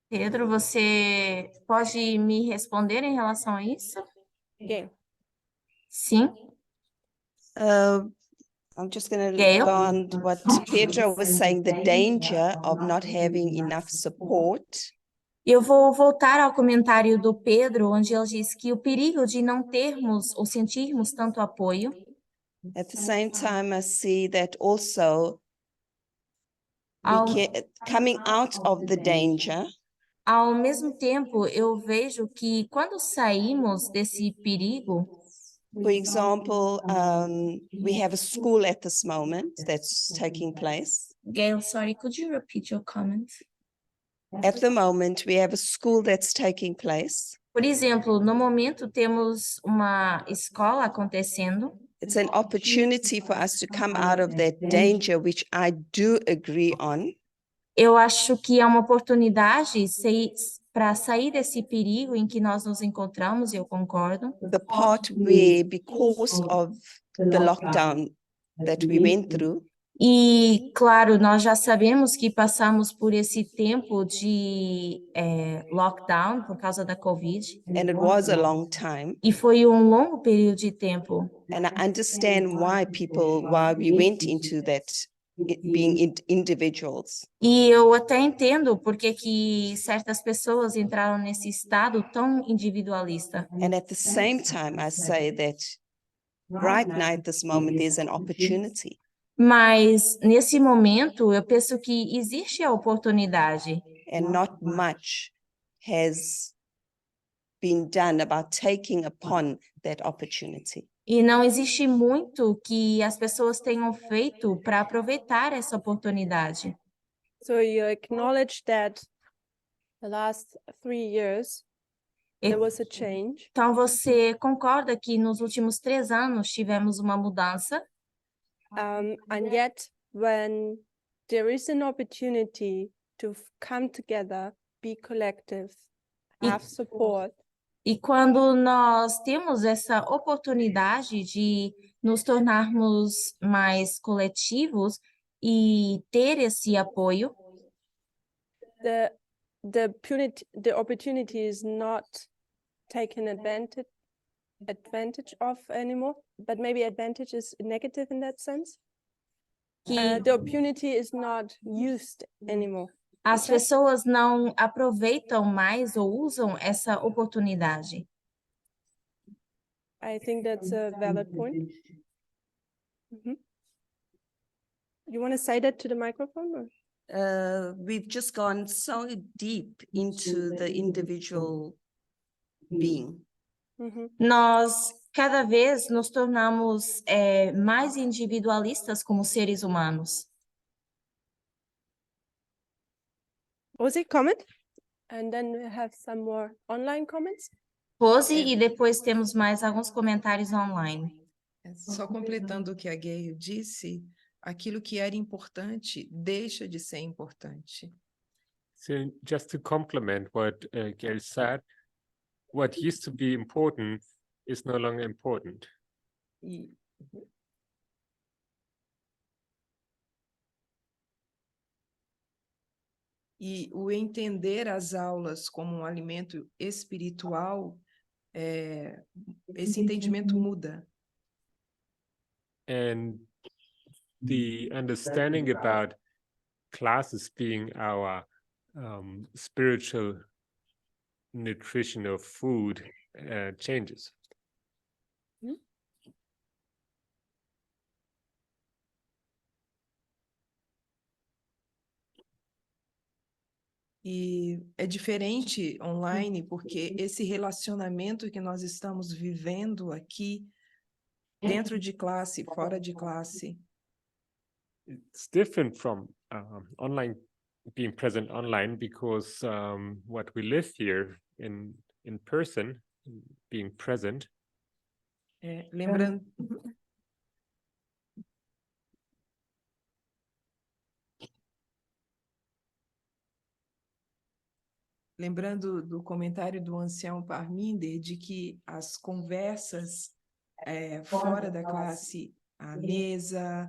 Pedro, você pode me responder em relação a isso? Yeah. Sim. I'm just going to Gail? go on to what Pedro was saying, the danger of not having enough support. Eu vou voltar ao comentário do Pedro, onde ele diz que o perigo de não termos ou sentirmos tanto apoio. At the same time, I see that also Ao, coming out of the danger, ao mesmo tempo, eu vejo que quando saímos desse perigo, for example, we have a school at this moment that's taking place. Gail, sorry, could you repeat your comment? At the moment, we have a school that's taking place. Por exemplo, no momento temos uma escola acontecendo. It's an opportunity for us to come out of that danger, which I do agree on. Eu acho que é uma oportunidade para sair desse perigo em que nós nos encontramos, e eu concordo. The part where, because of the lockdown that we went through, E, claro, nós já sabemos que passamos por esse tempo de lockdown por causa da Covid, and it was a long time. e foi um longo período de tempo. And I understand why we went into that, being individuals. E eu até entendo porque que certas pessoas entraram nesse estado tão individualista. And at the same time, I say that right now, at this moment, there's an opportunity. Mas, nesse momento, eu penso que existe a oportunidade. And not much has been done about taking upon that opportunity. E não existe muito que as pessoas tenham feito para aproveitar essa oportunidade. So you acknowledge that the last 3 years there was a change. Então, você concorda que nos últimos 3 anos tivemos uma mudança? And yet, when there is an opportunity to come together, be collective, have support, E quando nós temos essa oportunidade de nos tornarmos mais coletivos e ter esse apoio, the opportunity is not taken advantage of anymore, but maybe advantage is negative in that sense. que The opportunity is not used anymore. as pessoas não aproveitam mais ou usam essa oportunidade. I think that's a valid point. You want to say that to the microphone? Or? We've just gone so deep into the individual being. Nós cada vez nos tornamos mais individualistas como seres humanos. Was it comment? And then we have some more online comments. Pose e depois temos mais alguns comentários online. Só completando o que a Gayle disse, aquilo que era importante deixa de ser importante. So just to complement what Gail said, what used to be important is no longer important. E o entender as aulas como um alimento espiritual, esse entendimento muda. And the understanding about classes being our spiritual nutrition of food changes. E é diferente online, porque esse relacionamento que nós estamos vivendo aqui, dentro de classe, fora de classe. It's different from online, being present online, because what we live here in person, being present. Lembrando. Lembrando do comentário do ancião Parminder, de que as conversas fora da classe, à mesa,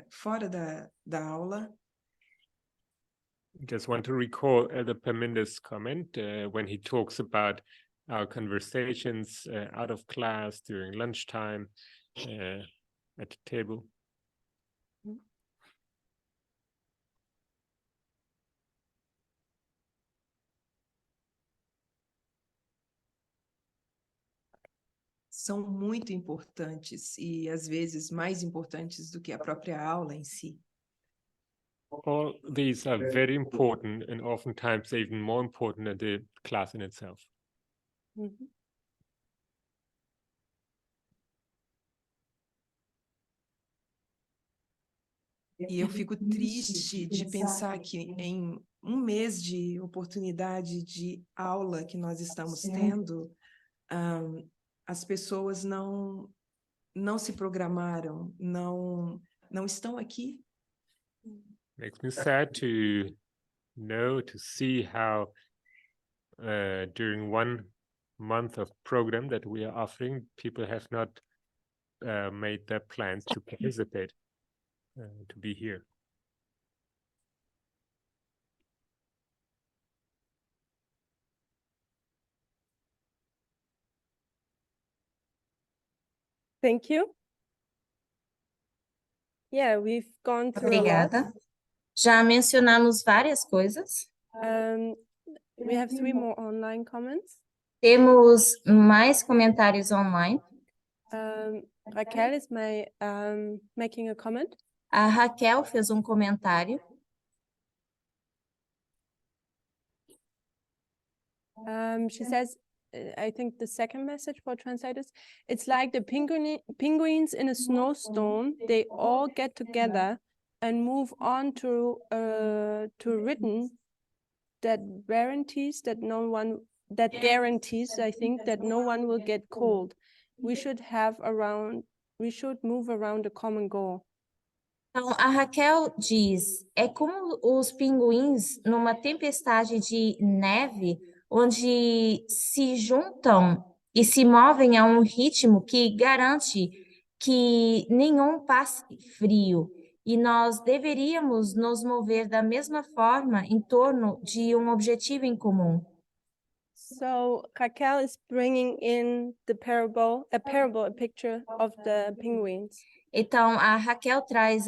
fora da aula. Just want to recall Elder Parminder's comment when he talks about our conversations out of class, during lunchtime, at the table. São muito importantes e, às vezes, mais importantes do que a própria aula em si. All these are very important and oftentimes even more important than the class in itself. E eu fico triste de pensar que em um mês de oportunidade de aula que nós estamos tendo, as pessoas não se programaram, não estão aqui. Makes me sad to know, to see how during 1 month of program that we are offering, people have not made their plans to participate, to be here. Thank you. Yeah, we've gone through a lot. Obrigada. Já mencionamos várias coisas. We have 3 more online comments. Temos mais comentários online. Raquel is making a comment. A Raquel fez um comentário. She says, I think the second message for translators, it's like the penguins in a snowstorm, they all get together and move on to written that guarantees, I think, that no one will get cold. We should move around a common goal. Então, a Raquel diz, é como os pinguins numa tempestade de neve, onde se juntam e se movem a um ritmo que garante que nenhum passe frio. E nós deveríamos nos mover da mesma forma em torno de um objetivo em comum. So Raquel is bringing in a picture of the penguins. Então, a Raquel traz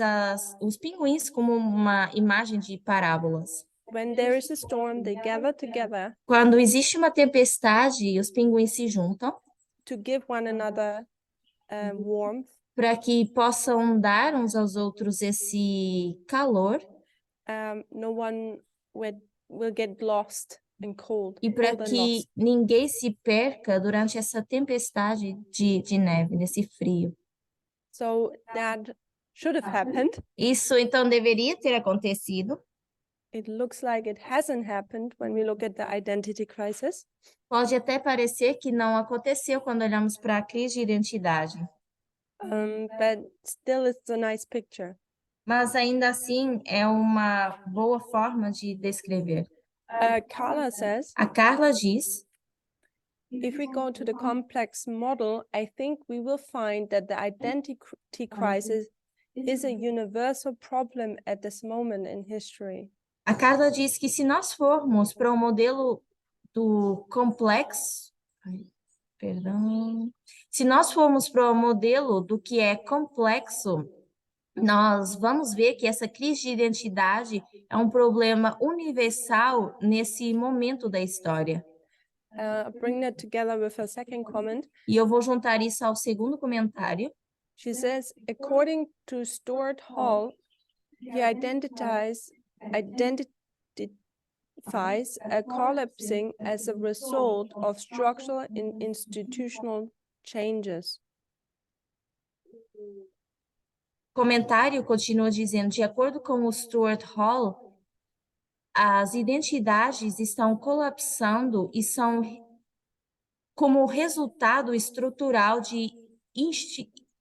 os pinguins como uma imagem de parábolas. When there is a storm, they gather together Quando existe uma tempestade, os pinguins se juntam to give one another warmth. para que possam dar uns aos outros esse calor No one will get lost and cold. e para cold and que lost. ninguém se perca durante essa tempestade de neve, desse frio. So that should have happened. Isso então deveria ter acontecido. It looks like it hasn't happened when we look at the identity crisis. Pode até parecer que não aconteceu quando olhamos para a crise de identidade. But still it's a nice picture. Mas ainda assim é uma boa forma de descrever. Carla says, A Carla diz, if we go to the complex model, I think we will find that the identity crisis is a universal problem at this moment in history. a Carla diz que se nós formos para o modelo do complexo, se nós formos para o modelo do que é complexo, nós vamos ver que essa crise de identidade é um problema universal nesse momento da história. Bring that together with a second comment. E eu vou juntar isso ao segundo comentário. She says, according to Stuart Hall, he identifies a collapsing as a result of structural and institutional changes. O comentário continua dizendo, de acordo com o Stuart Hall, as identidades estão colapsando e são como resultado estrutural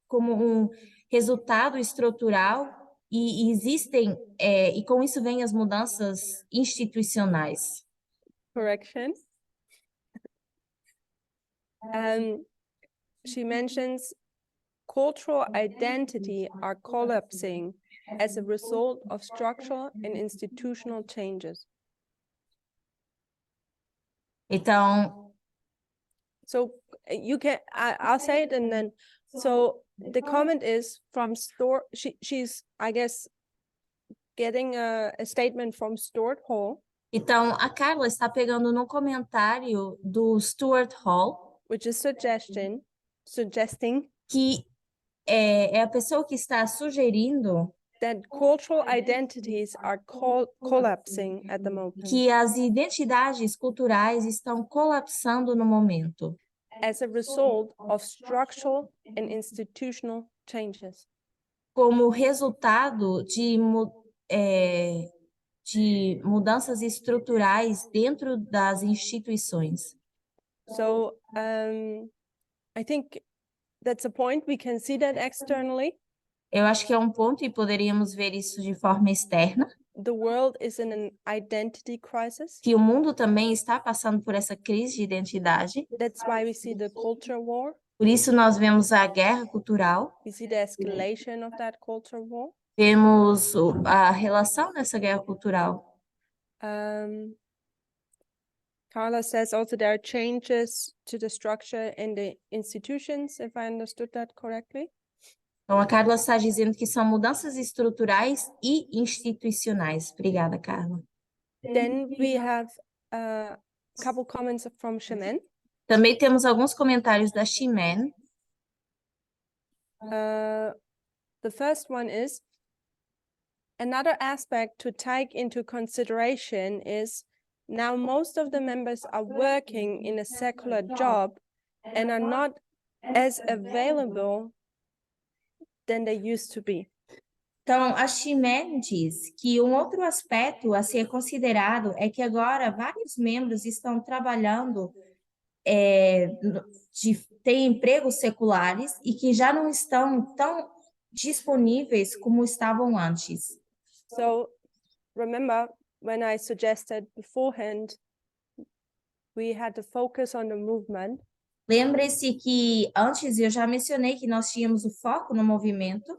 como um resultado estrutural e existem e com isso vem as mudanças institucionais. Correction. She mentions cultural identity are collapsing as a result of structural and institutional changes. Então, so you can, I'll say it and then, so the comment is from she's, I guess, getting a statement from Stuart Hall. Então, a Carla está pegando no comentário do Stuart Hall, which is suggesting que é a pessoa que está sugerindo that cultural identities are collapsing at the moment. Que as identidades culturais estão colapsando no momento. As a result of structural and institutional changes. Como resultado de de mudanças estruturais dentro das instituições. So I think that's a point. We can see that externally. Eu acho que é um ponto e poderíamos ver isso de forma externa, The world is in an identity crisis. que o mundo também está passando por essa crise de identidade. That's why we see the culture war. Por isso nós vemos a guerra cultural, We see the escalation of that culture war. vemos a relação dessa guerra cultural. Carla says also there are changes to the structure in the institutions, if I understood that correctly. Então, a Carla está dizendo que são mudanças estruturais e institucionais. Obrigada, Carla. Then we have a couple comments from Shemen. Também temos alguns comentários da Shimen. The first one is, another aspect to take into consideration is now most of the members are working in a secular job and are not as available than they used to be. Então, a Shimen diz que um outro aspecto a ser considerado é que agora vários membros estão trabalhando, têm empregos seculares e que já não estão tão disponíveis como estavam antes. So remember when I suggested beforehand, we had to focus on the movement. Lembre-se que antes eu já mencionei que nós tínhamos o foco no movimento.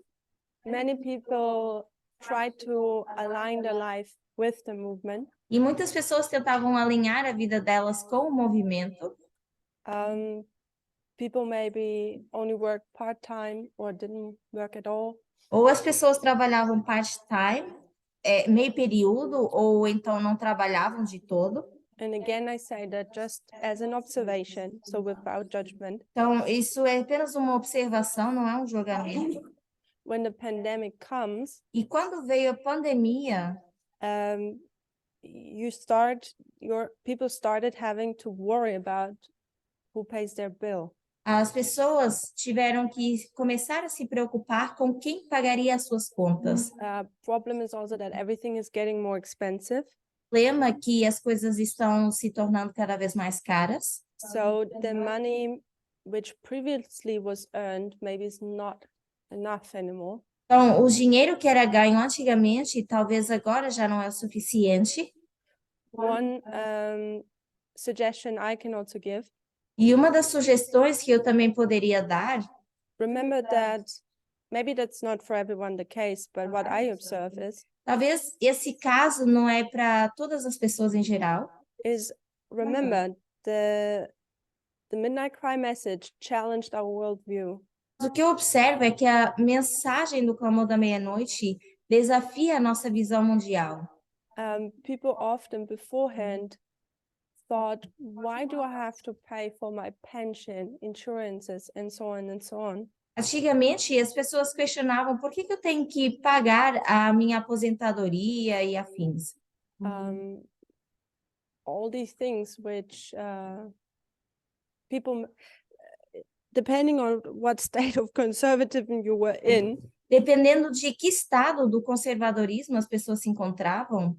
Many people try to align their life with the movement. E muitas pessoas tentavam alinhar a vida delas com o movimento. People maybe only work part-time or didn't work at all. Ou as pessoas trabalhavam part-time, meio período, ou então não trabalhavam de todo. And again, I say that just as an observation, so without judgment. Então, isso é apenas uma observação, não é um julgamento. When the pandemic comes, E quando veio a pandemia, people started having to worry about who pays their bill. as pessoas tiveram que começar a se preocupar com quem pagaria as suas contas. Problem is also that everything is getting more expensive. Problema que as coisas estão se tornando cada vez mais caras. So the money which previously was earned maybe is not enough anymore. Então, o dinheiro que era ganho antigamente, talvez agora já não é o suficiente. One suggestion I can also give. E uma das sugestões que eu também poderia dar, Remember that maybe that's not for everyone the case, but what I observe is talvez esse caso não é para todas as pessoas em geral, remember the Midnight Cry message challenged our worldview. o que eu observo é que a mensagem do Clamor da Meia-Noite desafia a nossa visão mundial. People often beforehand thought, why do I have to pay for my pension, insurances, and so on and so on? Antigamente, as pessoas questionavam por que eu tenho que pagar a minha aposentadoria e afins. All these things which people, depending on what state of conservatism you were in, Dependendo de que estado do conservadorismo as pessoas se encontravam,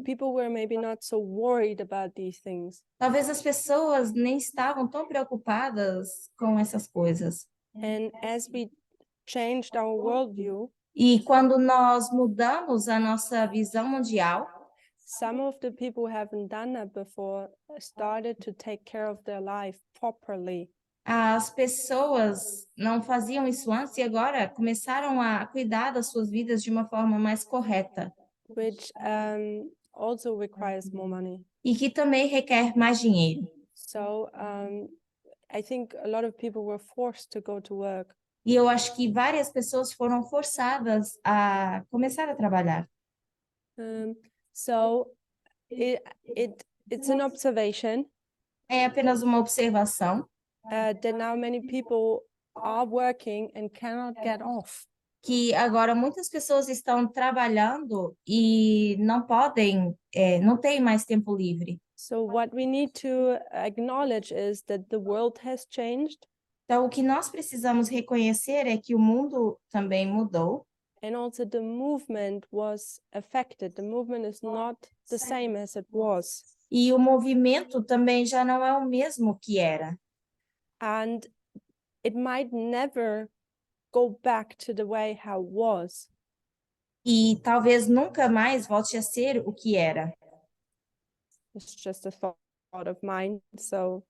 people were maybe not so worried about these things. talvez as pessoas nem estavam tão preocupadas com essas coisas. And as we changed our worldview, E quando nós mudamos a nossa visão mundial, some of the people who haven't done that before started to take care of their life properly. as pessoas não faziam isso antes e agora começaram a cuidar das suas vidas de uma forma mais correta. Which also requires more money. E que também requer mais dinheiro. So I think a lot of people were forced to go to work. E eu acho que várias pessoas foram forçadas a começar a trabalhar. So it's an observation É apenas uma observação that now many people are working and cannot get off. que agora muitas pessoas estão trabalhando e não podem, não têm mais tempo livre. So what we need to acknowledge is that the world has changed. Então, o que nós precisamos reconhecer é que o mundo também mudou. And also the movement was affected. The movement is not the same as it was. E o movimento também já não é o mesmo que era. And it might never go back to the way how it was. E talvez nunca mais volte a ser o que era. It's just a thought of mine, so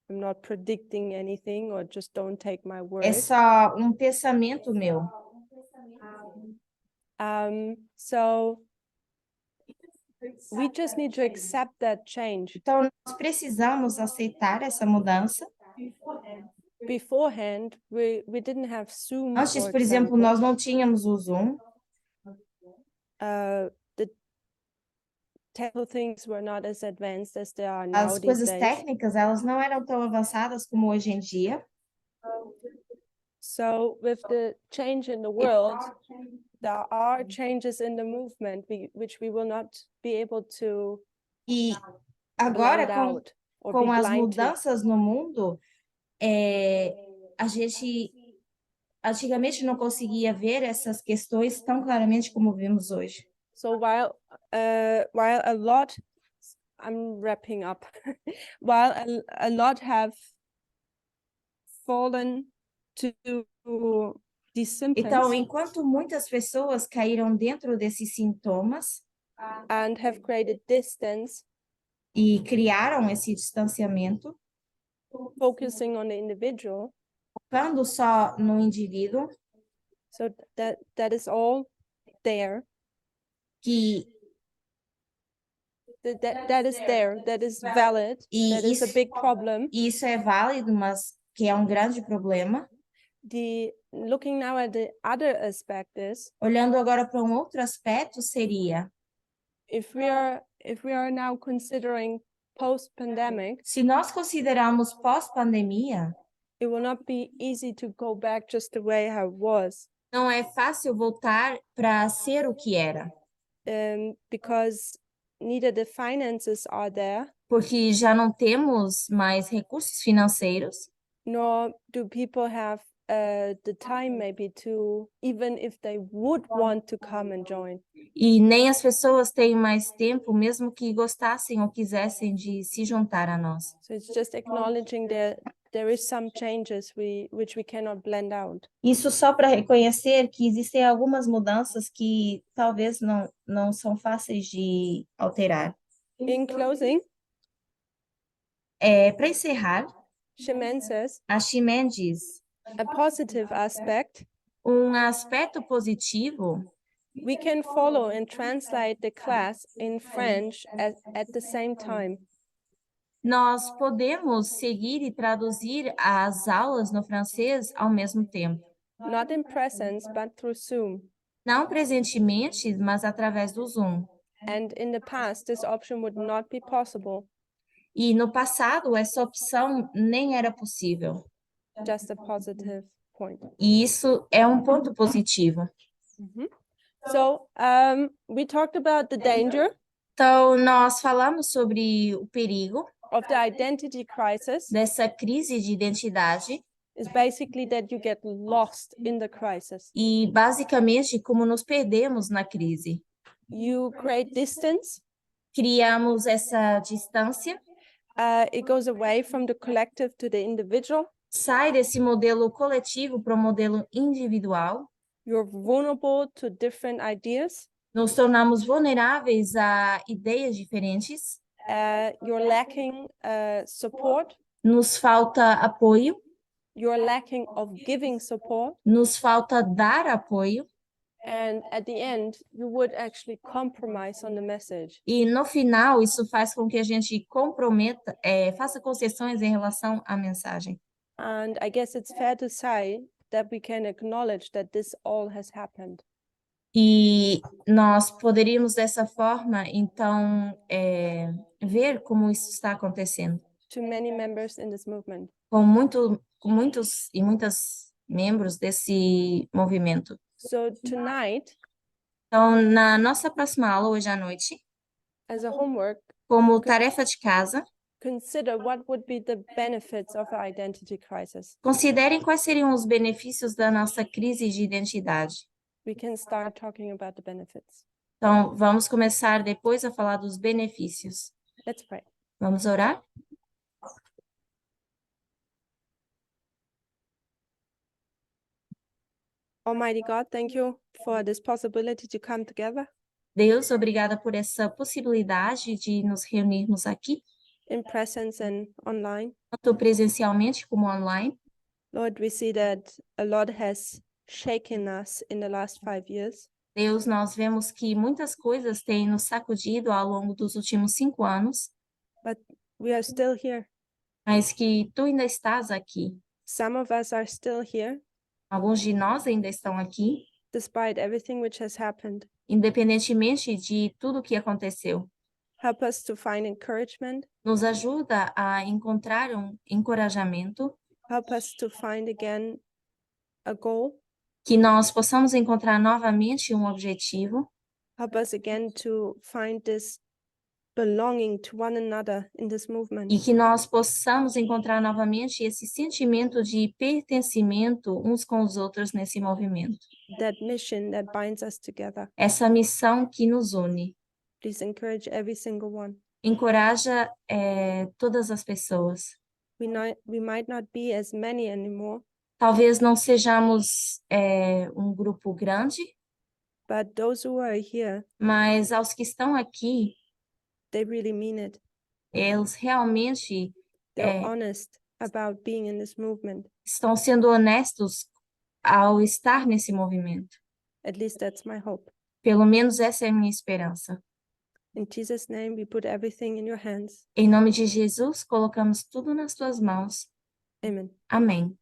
I'm not predicting anything, or just don't take my word. É só um pensamento meu. So we just need to accept that change. Então, nós precisamos aceitar essa mudança. Beforehand, we didn't have Zoom, Antes, for por exemplo, example. nós não tínhamos o Zoom. The technical things were not as advanced as they are now As these coisas days. técnicas, elas não eram tão avançadas como hoje em dia. So with the change in the world, there are changes in the movement which we will not be able to E agora, blend com, out or be com as blind to. mudanças no mundo, a gente antigamente não conseguia ver essas questões tão claramente como vemos hoje. So while a lot, I'm wrapping up, while a lot have fallen to these symptoms Então, enquanto muitas pessoas caíram dentro desses sintomas and have created distance, e criaram esse distanciamento, focusing on the individual, focando só no indivíduo, so that is all there. que That is there. That is valid. E That is a isso- big problem. isso é válido, mas que é um grande problema. Looking now at the other aspect is, Olhando agora para um outro aspecto, seria, if we are now considering post-pandemic, se nós considerarmos pós-pandemia, it will not be easy to go back just the way how it was, não é fácil voltar para ser o que era, because neither the finances are there, porque já não temos mais recursos financeiros, nor do people have the time maybe to, even if they would want to come and join. e nem as pessoas têm mais tempo, mesmo que gostassem ou quisessem de se juntar a nós. So it's just acknowledging there is some changes which we cannot blend out. Isso só para reconhecer que existem algumas mudanças que talvez não são fáceis de alterar. In closing, Para encerrar, Shemin says, a Ximen diz, a positive aspect, aspecto positivo, we can follow and translate the class in French at the same time. nós podemos seguir e traduzir as aulas no francês ao mesmo tempo. Not in presence, but through Zoom. Não presentemente, mas através do Zoom. And in the past, this option would not be possible. E no passado, essa opção nem era possível. Just a positive point. E isso é um ponto positivo. So we talked about the danger Então, nós falamos sobre o perigo of the identity crisis. dessa crise de identidade Is basically that you get lost in the crisis. e, basicamente, como nos perdemos na crise. You create distance. Criamos essa distância, It goes away from the collective to the individual. sai desse modelo coletivo para o modelo individual. You're vulnerable to different ideas. Nos tornamos vulneráveis a ideias diferentes. You're lacking support. Nos falta apoio. You're lacking of giving support. Nos falta dar apoio. And at the end, you would actually compromise on the message. E no final, isso faz com que a gente comprometa, faça concessões em relação à mensagem. And I guess it's fair to say that we can acknowledge that this all has happened. E nós poderíamos, dessa forma, então, ver como isso está acontecendo. To many members in this movement. Com muitos e muitas membros desse movimento. So tonight, Então, na nossa próxima aula, hoje à noite, as a homework, como tarefa de casa, consider what would be the benefits of our identity crisis. considerem quais seriam os benefícios da nossa crise de identidade. we can start talking about the benefits. Então, vamos começar depois a falar dos benefícios. Let's pray. Vamos orar? Almighty God, thank you for this possibility to come together Deus, obrigada por essa possibilidade de nos reunirmos aqui, in presence and online. tanto presencialmente como online. Lord, we see that a lot has shaken us in the last 5 years. Deus, nós vemos que muitas coisas têm nos sacudido ao longo dos últimos 5 anos, But we are still here. mas que tu ainda estás aqui. Some of us are still here, Alguns de nós ainda estão aqui, despite everything which has happened. independentemente de tudo o que aconteceu. Help us to find encouragement. Nos ajuda a encontrar um encorajamento, Help us to find again a goal. que nós possamos encontrar novamente um objetivo, Help us again to find this belonging to one another in this movement. e que nós possamos encontrar novamente esse sentimento de pertencimento uns com os outros nesse movimento. That mission that binds us together. Essa missão que nos une. Please encourage every single one. Encoraja todas as pessoas. We might not be as many anymore, Talvez não sejamos um grupo grande, but those who are here, mas aos que estão aqui, they really mean it. eles realmente They're honest about being in this movement. estão sendo honestos ao estar nesse movimento. At least that's my hope. Pelo menos essa é a minha esperança. In Jesus' name, we put everything in your hands. Em nome de Jesus, colocamos tudo nas tuas mãos. Amen. Amém.